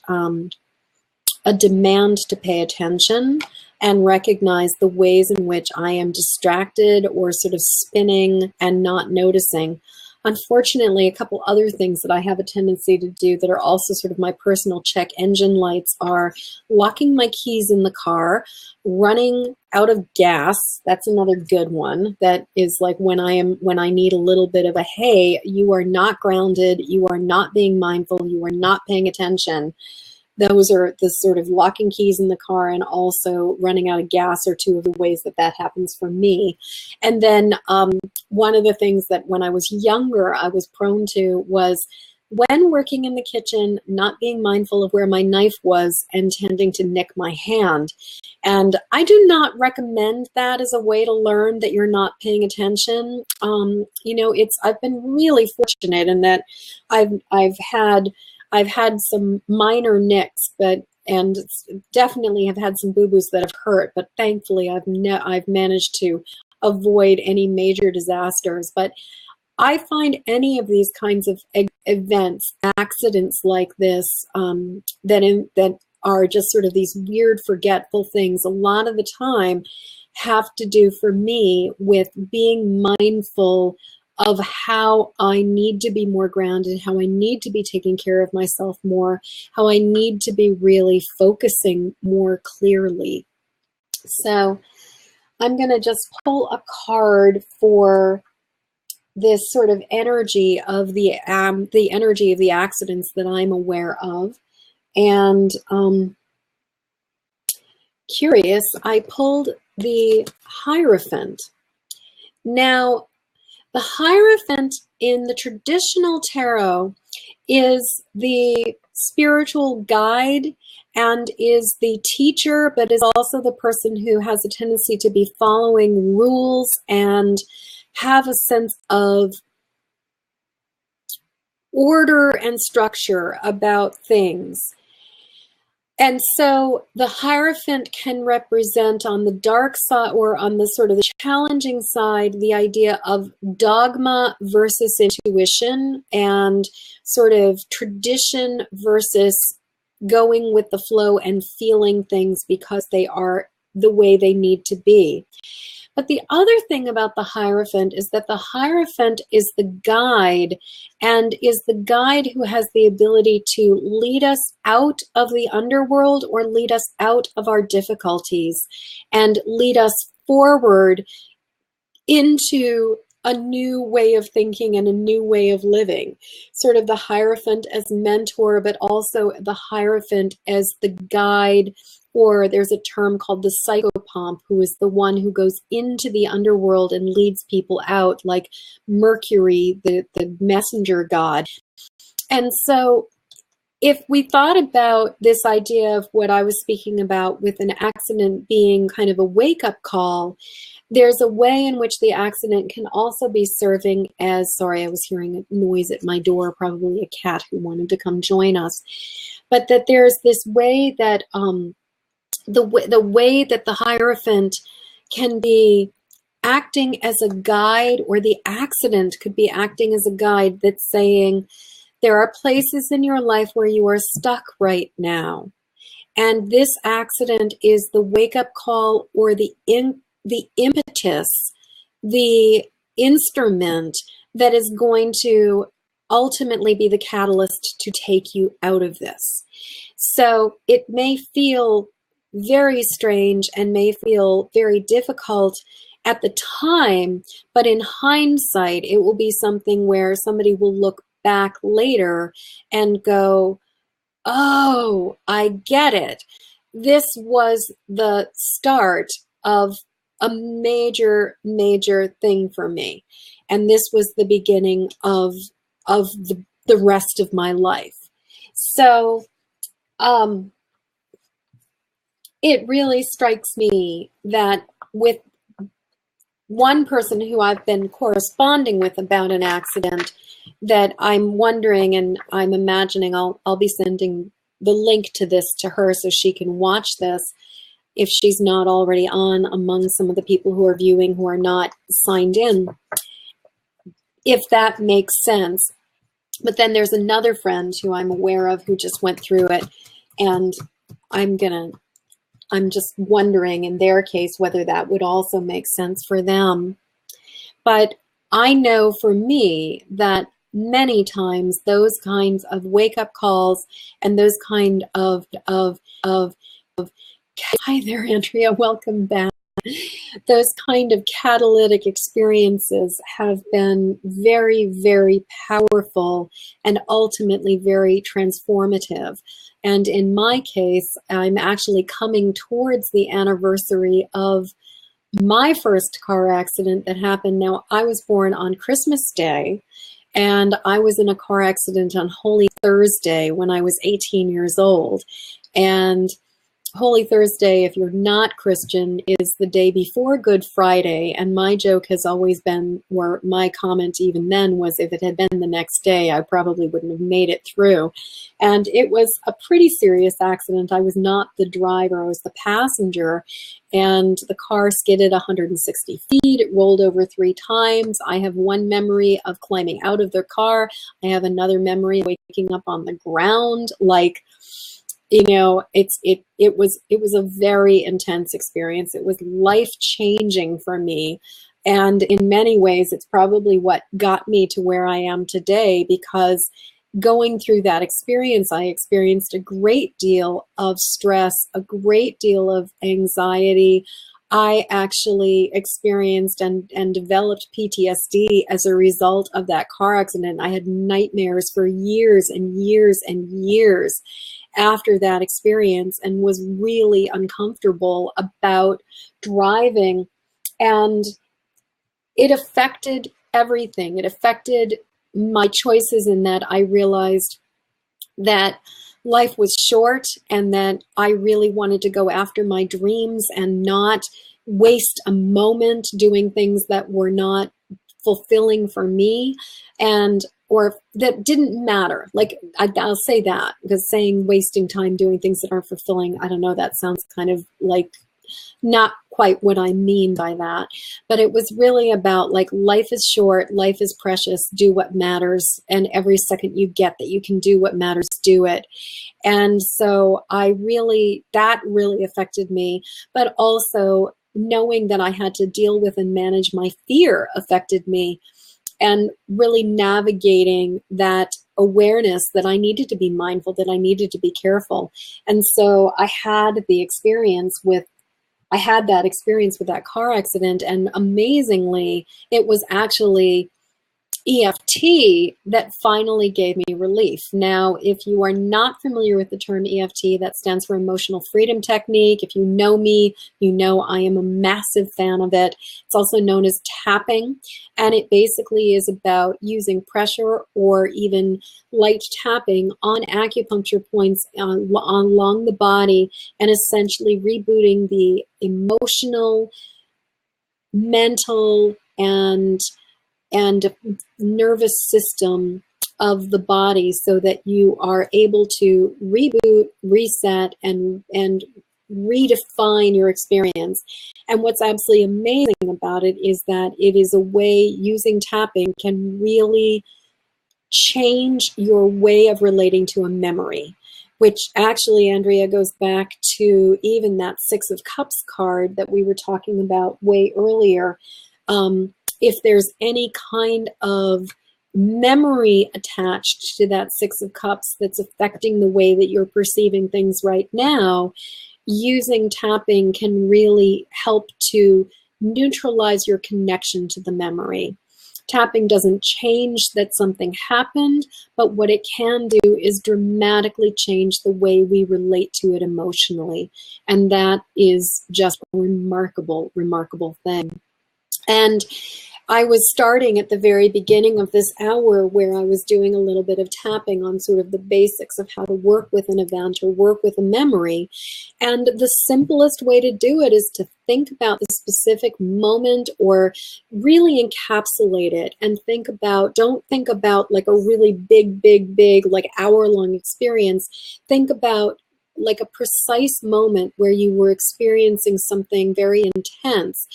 a demand to pay attention and recognize the ways in which I am distracted or sort of spinning and not noticing. Unfortunately, a couple other things that I have a tendency to do that are also sort of my personal check engine lights are locking my keys in the car, running out of gas. That's another good one. That is like when I need a little bit of a, hey, you are not grounded, you are not being mindful, you are not paying attention. Those are the sort of locking keys in the car, and also running out of gas are two of the ways that that happens for me. And then one of the things that when I was younger I was prone to was when working in the kitchen, not being mindful of where my knife was and tending to nick my hand. And I do not recommend that as a way to learn that you're not paying attention. I've been really fortunate in that I've had some minor nicks, and definitely have had some boo-boos that have hurt, but thankfully I've managed to avoid any major disasters. But I find any of these kinds of events, accidents like this, that are just sort of these weird, forgetful things, a lot of the time have to do for me with being mindful of how I need to be more grounded, how I need to be taking care of myself more, how I need to be really focusing more clearly. So I'm going to just pull a card for this sort of energy of the energy of the accidents that I'm aware of. And curious, I pulled the Hierophant. Now, the Hierophant in the traditional tarot is the spiritual guide and is the teacher, but is also the person who has a tendency to be following rules and have a sense of order and structure about things. And so the Hierophant can represent on the dark side, or on the sort of the challenging side, the idea of dogma versus intuition, and sort of tradition versus going with the flow and feeling things because they are the way they need to be. But the other thing about the Hierophant is that the Hierophant is the guide, and is the guide who has the ability to lead us out of the underworld or lead us out of our difficulties and lead us forward into a new way of thinking and a new way of living. Sort of the Hierophant as mentor, but also the Hierophant as the guide. Or there's a term called the psychopomp, who is the one who goes into the underworld and leads people out, like Mercury, the messenger god. And so if we thought about this idea of what I was speaking about with an accident being kind of a wake-up call, there's a way in which the accident can also be serving as, sorry, I was hearing a noise at my door, probably a cat who wanted to come join us, but that there's this way that the way that the Hierophant can be acting as a guide, or the accident could be acting as a guide that's saying, there are places in your life where you are stuck right now. And this accident is the wake-up call, or the impetus, the instrument that is going to ultimately be the catalyst to take you out of this. So it may feel very strange and may feel very difficult at the time, but in hindsight, it will be something where somebody will look back later and go, oh, I get it. This was the start of a major, major thing for me. And this was the beginning of the rest of my life. So, it really strikes me that with one person who I've been corresponding with about an accident, that I'm wondering, and I'm imagining I'll be sending the link to this to her so she can watch this if she's not already on among some of the people who are viewing who are not signed in, if that makes sense. But then there's another friend who I'm aware of who just went through it, and I'm just wondering in their case whether that would also make sense for them. But I know for me that many times those kinds of wake-up calls and those kind of hi there, Andrea, welcome back. Those kind of catalytic experiences have been very, very powerful and ultimately very transformative. And in my case, I'm actually coming towards the anniversary of my first car accident that happened. Now, I was born on Christmas Day, and I was in a car accident on Holy Thursday when I was 18 years old. And Holy Thursday, if you're not Christian, is the day before Good Friday. And my joke has always been, or my comment even then was, if it had been the next day, I probably wouldn't have made it through. And it was a pretty serious accident. I was not the driver, I was the passenger. And the car skidded 160 feet. It rolled over 3 times. I have one memory of climbing out of the car. I have another memory of waking up on the ground, like, you know, it was a very intense experience. It was life-changing for me. And in many ways, it's probably what got me to where I am today, because going through that experience, I experienced a great deal of stress, a great deal of anxiety. I actually experienced and developed PTSD as a result of that car accident. I had nightmares for years and years and years after that experience, and was really uncomfortable about driving. And it affected everything. It affected my choices, in that I realized that life was short and that I really wanted to go after my dreams and not waste a moment doing things that were not fulfilling for me, and or that didn't matter. Like, I'll say that, because saying wasting time doing things that aren't fulfilling, I don't know, that sounds kind of like not quite what I mean by that. But it was really about, like, life is short, life is precious, do what matters, and every second you get that you can do what matters, do it. And so that really affected me. But also knowing that I had to deal with and manage my fear affected me, and really navigating that awareness that I needed to be mindful, that I needed to be careful. And so I had that experience with that car accident, and amazingly, it was actually EFT that finally gave me relief. Now, if you are not familiar with the term EFT, that stands for Emotional Freedom Technique. If you know me, you know I am a massive fan of it. It's also known as tapping, and it basically is about using pressure or even light tapping on acupuncture points along the body, and essentially rebooting the emotional, mental, and nervous system of the body, so that you are able to reboot, reset, and redefine your experience. And what's absolutely amazing about it is that it is a way, using tapping can really change your way of relating to a memory, which actually, Andrea, goes back to even that Six of Cups card that we were talking about way earlier. If there's any kind of memory attached to that Six of Cups that's affecting the way that you're perceiving things right now, using tapping can really help to neutralize your connection to the memory. Tapping doesn't change that something happened, but what it can do is dramatically change the way we relate to it emotionally. And that is just a remarkable, remarkable thing. And I was starting at the very beginning of this hour, where I was doing a little bit of tapping on sort of the basics of how to work with an event or work with a memory. And the simplest way to do it is to think about the specific moment, or really encapsulate it, and don't think about like a really big, like hour-long experience. Think about like a precise moment where you were experiencing something very intense,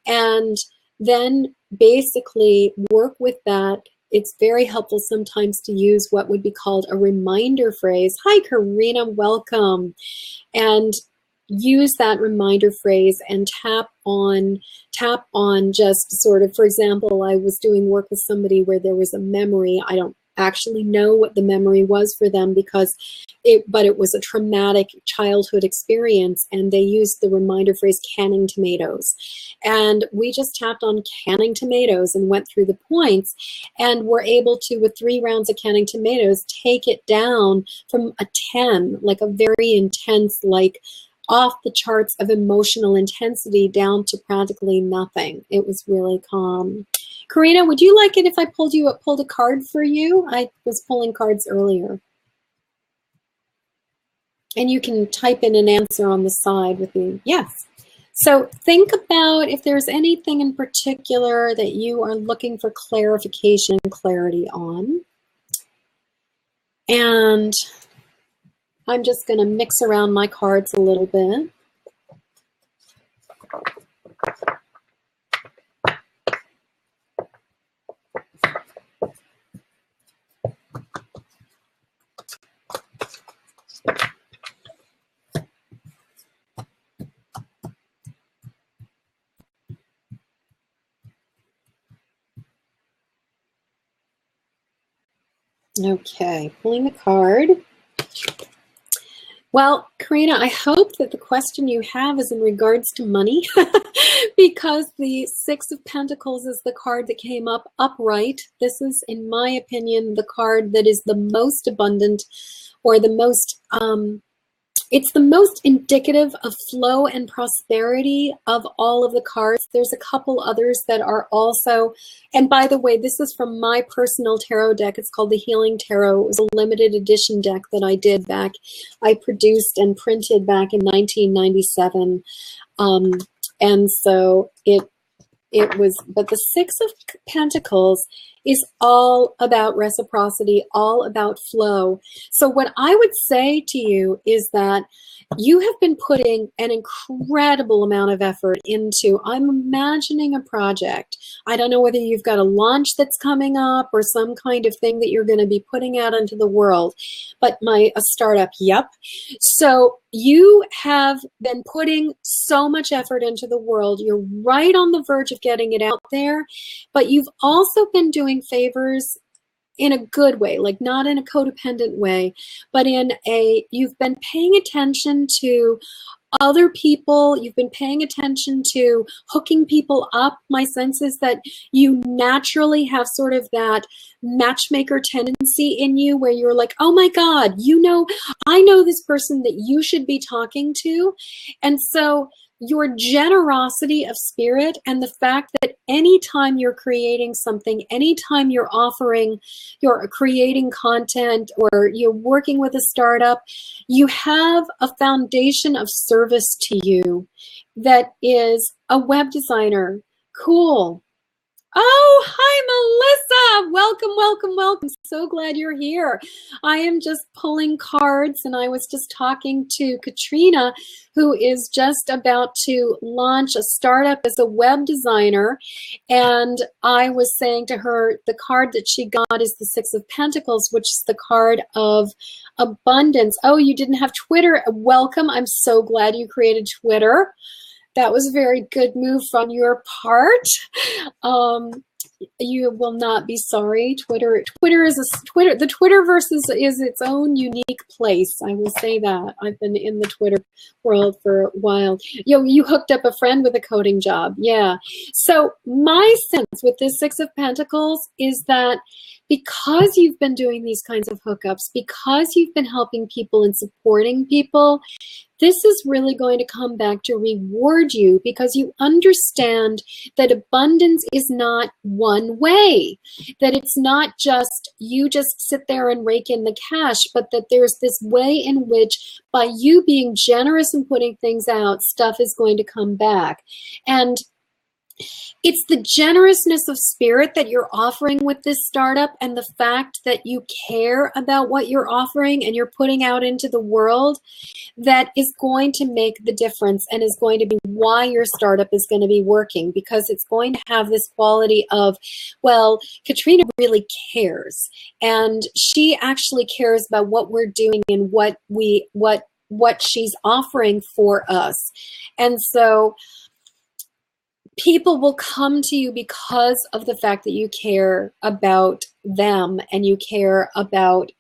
and then basically work with that. It's very helpful sometimes to use what would be called a reminder phrase. Hi, Karina, welcome. And use that reminder phrase and tap on just sort of, for example, I was doing work with somebody where there was a memory. I don't actually know what the memory was for them, but it was a traumatic childhood experience, and they used the reminder phrase canning tomatoes. And we just tapped on canning tomatoes and went through the points, and were able to, with 3 rounds of canning tomatoes, take it down from a 10, like a very intense, like off the charts of emotional intensity, down to practically nothing. It was really calm. Karina, would you like it if I pulled a card for you? I was pulling cards earlier. And you can type in an answer on the side with the yes. So think about if there's anything in particular that you are looking for clarification and clarity on. And I'm just going to mix around my cards a little bit. Okay, pulling the card. Well, Karina, I hope that the question you have is in regards to money because the Six of Pentacles is the card that came up upright. This is, in my opinion, the card that is the most abundant, or the most, it's the most indicative of flow and prosperity of all of the cards. There's a couple others that are also, and by the way, this is from my personal tarot deck. It's called the Healing Tarot. It was a limited edition deck that I did back, I produced and printed back in 1997. And so it was, but the Six of Pentacles is all about reciprocity, all about flow. So what I would say to you is that you have been putting an incredible amount of effort into, I'm imagining a project. I don't know whether you've got a launch that's coming up or some kind of thing that you're going to be putting out into the world, but a startup, yep. So you have been putting so much effort into the world. You're right on the verge of getting it out there, but you've also been doing favors in a good way, like not in a codependent way, but in a, you've been paying attention to other people, you've been paying attention to hooking people up. My sense is that you naturally have sort of that matchmaker tendency in you where you're like, oh my God, you know, I know this person that you should be talking to. And so your generosity of spirit and the fact that anytime you're creating something, anytime you're offering, you're creating content or you're working with a startup, you have a foundation of service to you that is a web designer. Cool. Oh, hi, Melissa. Welcome, welcome, welcome. So glad you're here. I am just pulling cards, and I was just talking to Katrina, who is just about to launch a startup as a web designer. And I was saying to her, the card that she got is the Six of Pentacles, which is the card of abundance. Oh, you didn't have Twitter. Welcome. I'm so glad you created Twitter. That was a very good move from your part. You will not be sorry. Twitter is the Twitterverse is its own unique place. I will say that. I've been in the Twitter world for a while. You hooked up a friend with a coding job. Yeah. So my sense with this Six of Pentacles is that because you've been doing these kinds of hookups, because you've been helping people and supporting people, this is really going to come back to reward you because you understand that abundance is not one way, that it's not just you just sit there and rake in the cash, but that there's this way in which by you being generous and putting things out, stuff is going to come back. And it's the generousness of spirit that you're offering with this startup and the fact that you care about what you're offering and you're putting out into the world that is going to make the difference and is going to be why your startup is going to be working, because it's going to have this quality of, well, Katrina really cares and she actually cares about what we're doing and what she's offering for us. And so people will come to you because of the fact that you care about them and you care about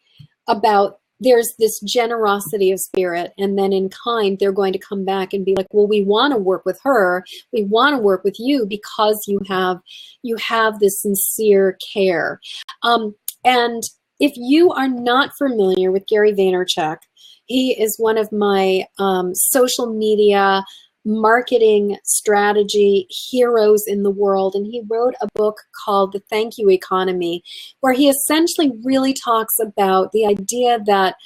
there's this generosity of spirit, and then in kind they're going to come back and be like, well, we want to work with her, we want to work with you because you have this sincere care. And if you are not familiar with Gary Vaynerchuk, he is one of my social media marketing strategy heroes in the world, and he wrote a book called The Thank You Economy, where he essentially really talks about the idea that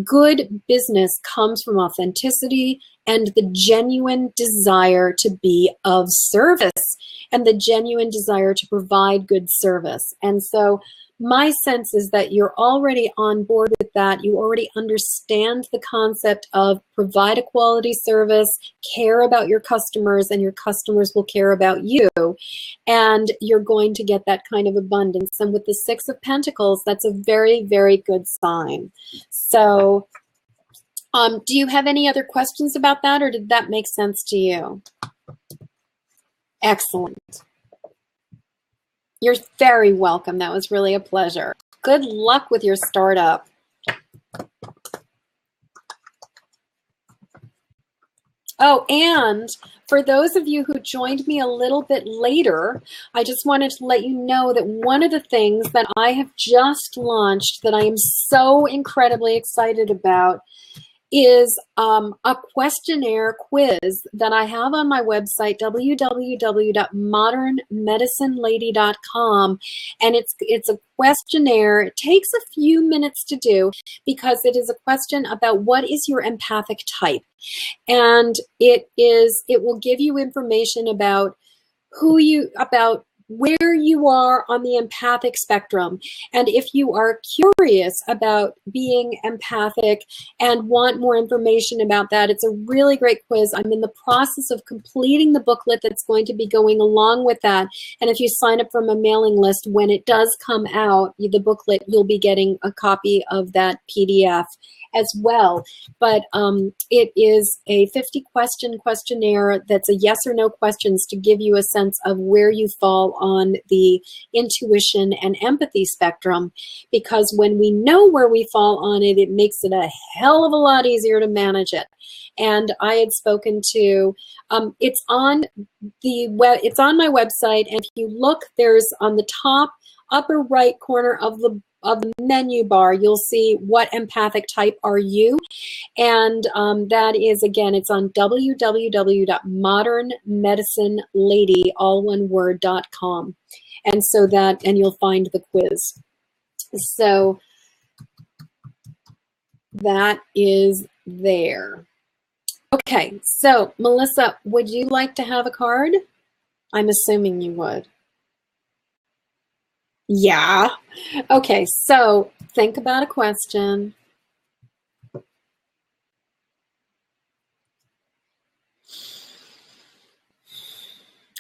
good business comes from authenticity and the genuine desire to be of service and the genuine desire to provide good service. And so my sense is that you're already on board with that. You already understand the concept of provide a quality service, care about your customers, and your customers will care about you. And you're going to get that kind of abundance. And with the Six of Pentacles, that's a very, very good sign. So do you have any other questions about that, or did that make sense to you? Excellent. You're very welcome. That was really a pleasure. Good luck with your startup. Oh, and for those of you who joined me a little bit later, I just wanted to let you know that one of the things that I have just launched that I am so incredibly excited about is a questionnaire quiz that I have on my website, www.modernmedicinelady.com. And it's a questionnaire. It takes a few minutes to do because it is a question about what is your empathic type. And it will give you information about where you are on the empathic spectrum. And if you are curious about being empathic and want more information about that, it's a really great quiz. I'm in the process of completing the booklet that's going to be going along with that. And if you sign up for my mailing list, when it does come out, the booklet, you'll be getting a copy of that PDF as well. But it is a 50-question questionnaire that's a yes or no questions to give you a sense of where you fall on the intuition and empathy spectrum. Because when we know where we fall on it, it makes it a hell of a lot easier to manage it. And I had spoken to, it's on my website, and if you look, there's on the top upper right corner of the menu bar, you'll see what empathic type are you. And that is, again, it's on www.modernmedicinelady, all one word.com. And so and you'll find the quiz. So that is there. Okay, so Melissa, would you like to have a card? I'm assuming you would. Yeah. Okay, so think about a question.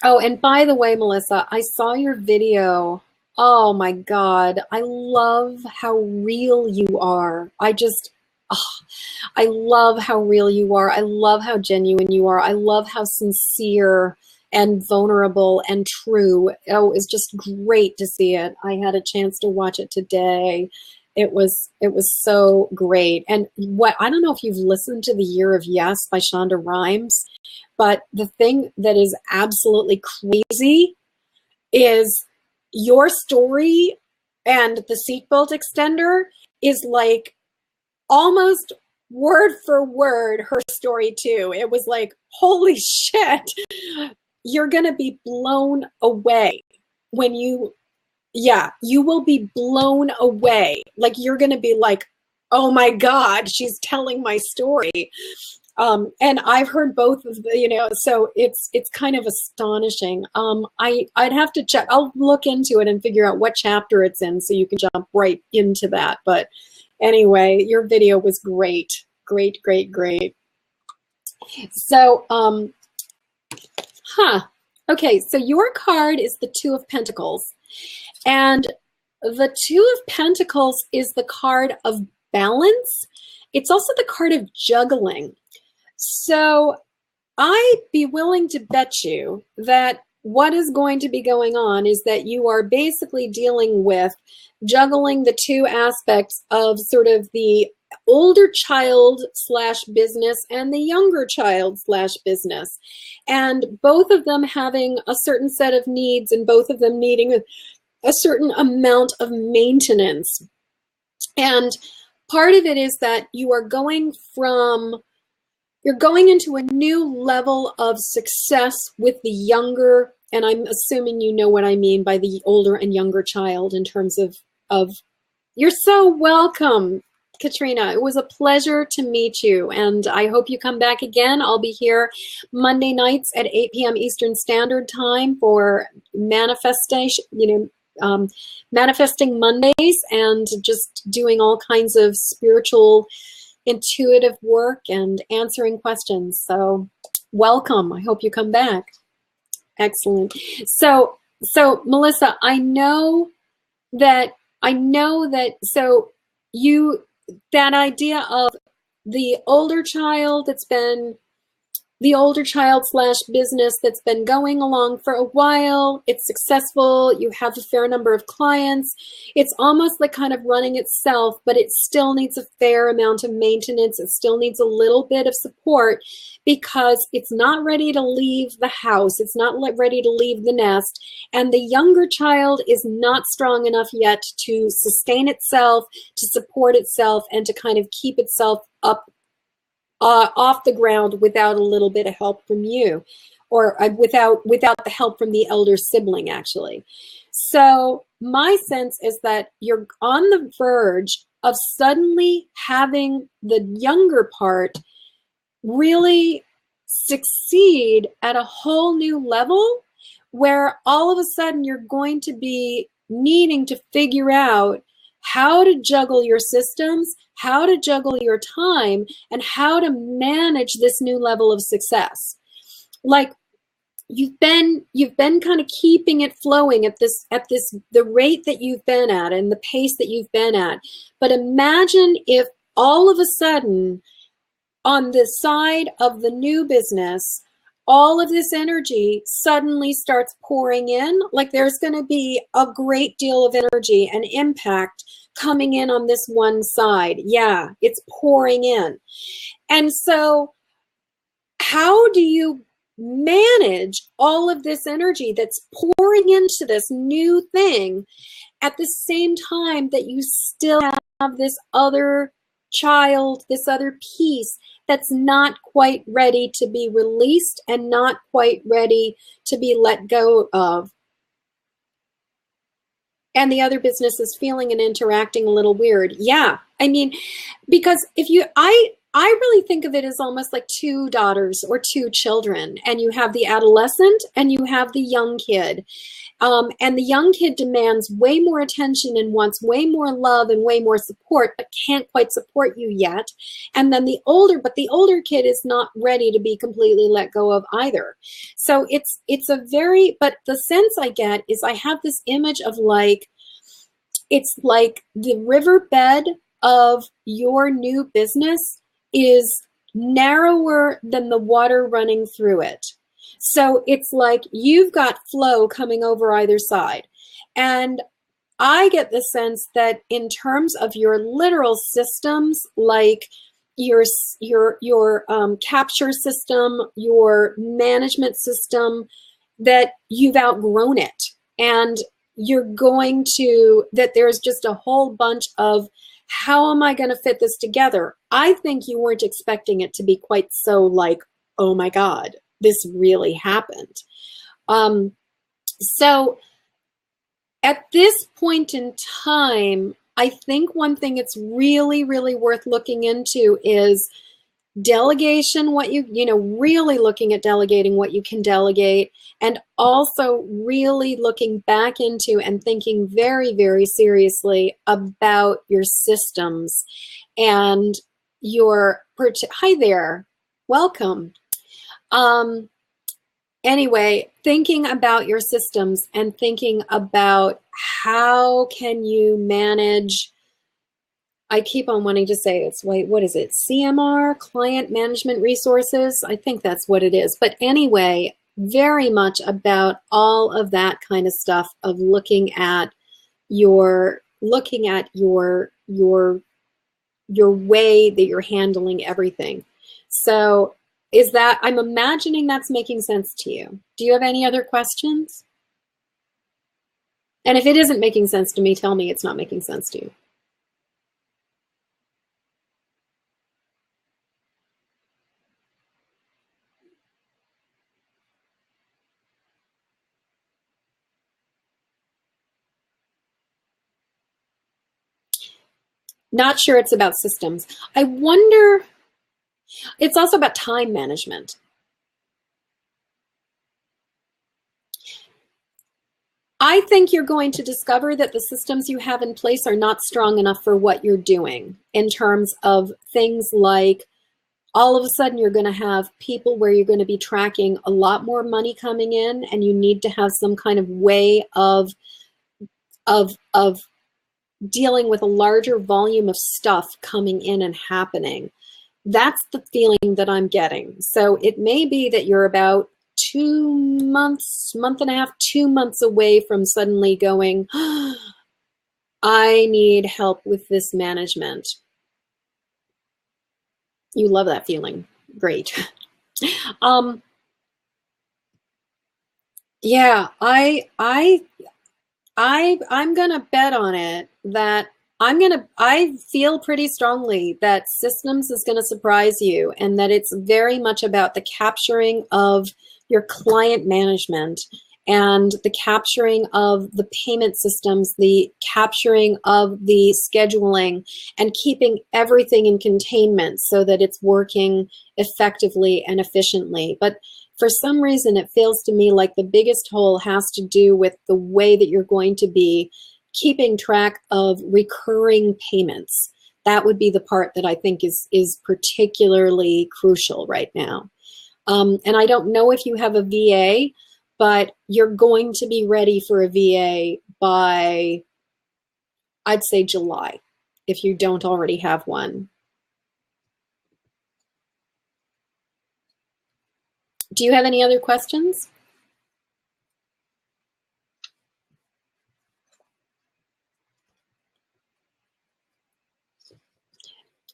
Oh, and by the way, Melissa, I saw your video. Oh my God, I love how real you are. I love how real you are. I love how genuine you are. I love how sincere and vulnerable and true. Oh, it's just great to see it. I had a chance to watch it today. It was so great. And I don't know if you've listened to The Year of Yes by Shonda Rhimes, but the thing that is absolutely crazy is your story and the seatbelt extender is like almost word for word her story too. It was like, holy shit. You're going to be blown away when you will be blown away. Like, you're going to be like, oh my God, she's telling my story. And I've heard both of the, so it's kind of astonishing. I'd have to check. I'll look into it and figure out what chapter it's in so you can jump right into that. But anyway, your video was great. Great, great, great. So, okay, so your card is the Two of Pentacles. And the Two of Pentacles is the card of balance. It's also the card of juggling. So I'd be willing to bet you that what is going to be going on is that you are basically dealing with juggling the two aspects of sort of the older child / business and the younger child / business. And both of them having a certain set of needs and both of them needing a certain amount of maintenance. And part of it is that you are going into a new level of success with the younger, and I'm assuming you know what I mean by the older and younger child in terms of you're so welcome, Katrina. It was a pleasure to meet you, and I hope you come back again. I'll be here Monday nights at 8 p.m. Eastern Standard Time for manifestation, manifesting Mondays, and just doing all kinds of spiritual, intuitive work and answering questions. So welcome. I hope you come back. Excellent. So Melissa, I know that so that idea of the older child that's been the older child slash business that's been going along for a while, it's successful, you have a fair number of clients, it's almost like kind of running itself, but it still needs a fair amount of maintenance, it still needs a little bit of support because it's not ready to leave the house, it's not ready to leave the nest, and the younger child is not strong enough yet to sustain itself, to support itself, and to kind of keep itself up off the ground without a little bit of help from you, or without the help from the elder sibling, actually. So my sense is that you're on the verge of suddenly having the younger part really succeed at a whole new level, where all of a sudden you're going to be needing to figure out how to juggle your systems, how to juggle your time, and how to manage this new level of success. Like you've been kind of keeping it flowing at the rate that you've been at and the pace that you've been at. But imagine if all of a sudden on the side of the new business, all of this energy suddenly starts pouring in. Like there's going to be a great deal of energy and impact coming in on this one side. Yeah, it's pouring in. And so how do you manage all of this energy that's pouring into this new thing at the same time that you still have this other child, this other piece that's not quite ready to be released and not quite ready to be let go of? And the other business is feeling and interacting a little weird. Yeah, I mean, because I really think of it as almost like two daughters or two children, and you have the adolescent and you have the young kid. And the young kid demands way more attention and wants way more love and way more support, but can't quite support you yet. And then the older kid is not ready to be completely let go of either. So but the sense I get is I have this image of it's like the riverbed of your new business is narrower than the water running through it. So it's like you've got flow coming over either side. And I get the sense that in terms of your literal systems, like your capture system, your management system, that you've outgrown it. And that there's just a whole bunch of, how am I going to fit this together? I think you weren't expecting it to be quite so like, oh my God, this really happened. So at this point in time, I think one thing it's really, really worth looking into is delegation, really looking at delegating what you can delegate, and also really looking back into and thinking very, very seriously about your systems and hi there, welcome. Anyway, thinking about your systems and thinking about how can you manage, I keep on wanting to say what is it? CMR, Client Management Resources? I think that's what it is. But anyway, very much about all of that kind of stuff of looking at your way that you're handling everything. So I'm imagining that's making sense to you. Do you have any other questions? And if it isn't making sense to me, tell me it's not making sense to you. Not sure it's about systems. I wonder, it's also about time management. I think you're going to discover that the systems you have in place are not strong enough for what you're doing, in terms of things like all of a sudden you're going to have people where you're going to be tracking a lot more money coming in, and you need to have some kind of way of dealing with a larger volume of stuff coming in and happening. That's the feeling that I'm getting. So it may be that you're about 2 months, month and a half, 2 months away from suddenly going, I need help with this management. You love that feeling. Great. Yeah, I'm gonna bet on it that I feel pretty strongly that systems is gonna surprise you, and that it's very much about the capturing of your client management and the capturing of the payment systems, the capturing of the scheduling, and keeping everything in containment so that it's working effectively and efficiently. But for some reason, it feels to me like the biggest hole has to do with the way that you're going to be keeping track of recurring payments. That would be the part that I think is particularly crucial right now. And I don't know if you have a VA, but you're going to be ready for a VA by, I'd say, July, if you don't already have one. Do you have any other questions?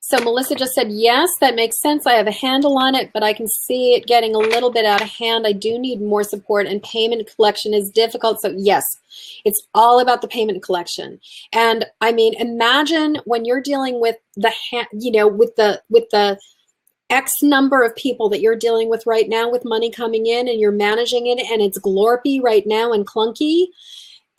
So Melissa just said, yes, that makes sense. I have a handle on it, but I can see it getting a little bit out of hand. I do need more support, and payment collection is difficult. So yes, it's all about the payment collection. And I mean, imagine when you're dealing with the, with the X number of people that you're dealing with right now with money coming in, and you're managing it, and it's glorpy right now and clunky.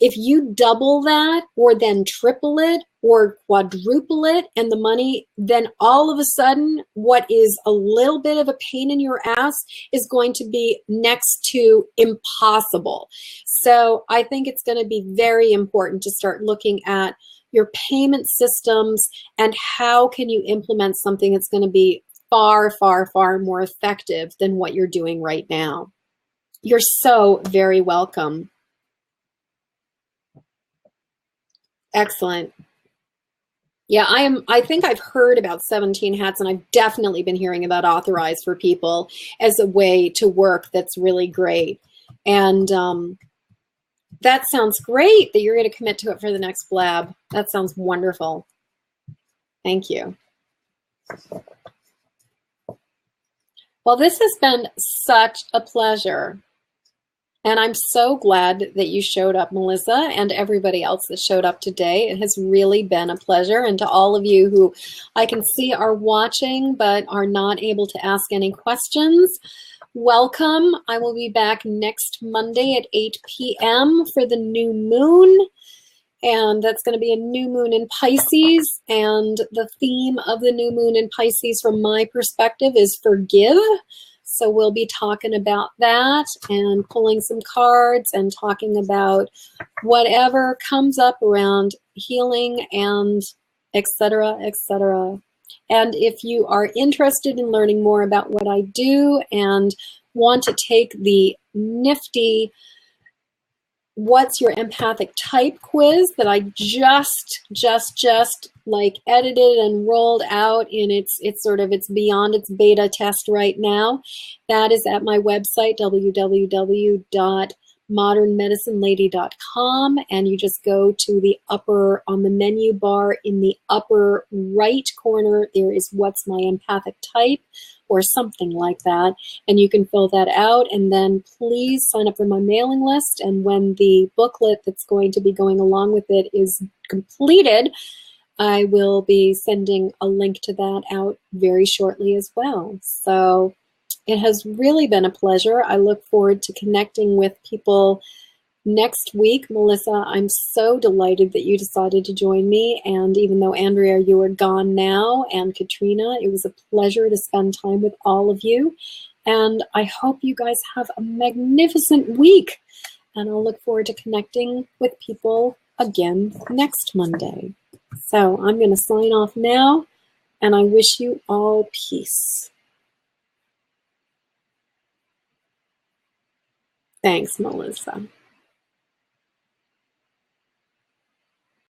If you double that, or then triple it, or quadruple it, and the money, then all of a sudden, what is a little bit of a pain in your ass is going to be next to impossible. So I think it's going to be very important to start looking at your payment systems and how can you implement something that's going to be far, far, far more effective than what you're doing right now. You're so very welcome. Excellent. Yeah, I think I've heard about 17 hats, and I've definitely been hearing about Authorize for people as a way to work that's really great. And that sounds great that you're going to commit to it for the next Blab. That sounds wonderful. Thank you. Well, this has been such a pleasure. And I'm so glad that you showed up, Melissa, and everybody else that showed up today. It has really been a pleasure. And to all of you who I can see are watching but are not able to ask any questions, welcome. I will be back next Monday at 8 p.m. for the new moon. And that's going to be a new moon in Pisces. And the theme of the new moon in Pisces, from my perspective, is forgive. So we'll be talking about that and pulling some cards and talking about whatever comes up around healing and etc., etc. And if you are interested in learning more about what I do and want to take the nifty What's Your Empathic Type quiz that I just like edited and rolled out in its beyond its beta test right now. That is at my website, www.modernmedicinelady.com, and you just go to the upper, on the menu bar in the upper right corner, there is What's My Empathic Type, or something like that, and you can fill that out, and then please sign up for my mailing list, and when the booklet that's going to be going along with it is completed, I will be sending a link to that out very shortly as well. So it has really been a pleasure. I look forward to connecting with people next week. Melissa, I'm so delighted that you decided to join me. And even though, Andrea, you are gone now, and Katrina, it was a pleasure to spend time with all of you. And I hope you guys have a magnificent week. And I'll look forward to connecting with people again next Monday. So I'm going to sign off now, and I wish you all peace. Thanks, Melissa.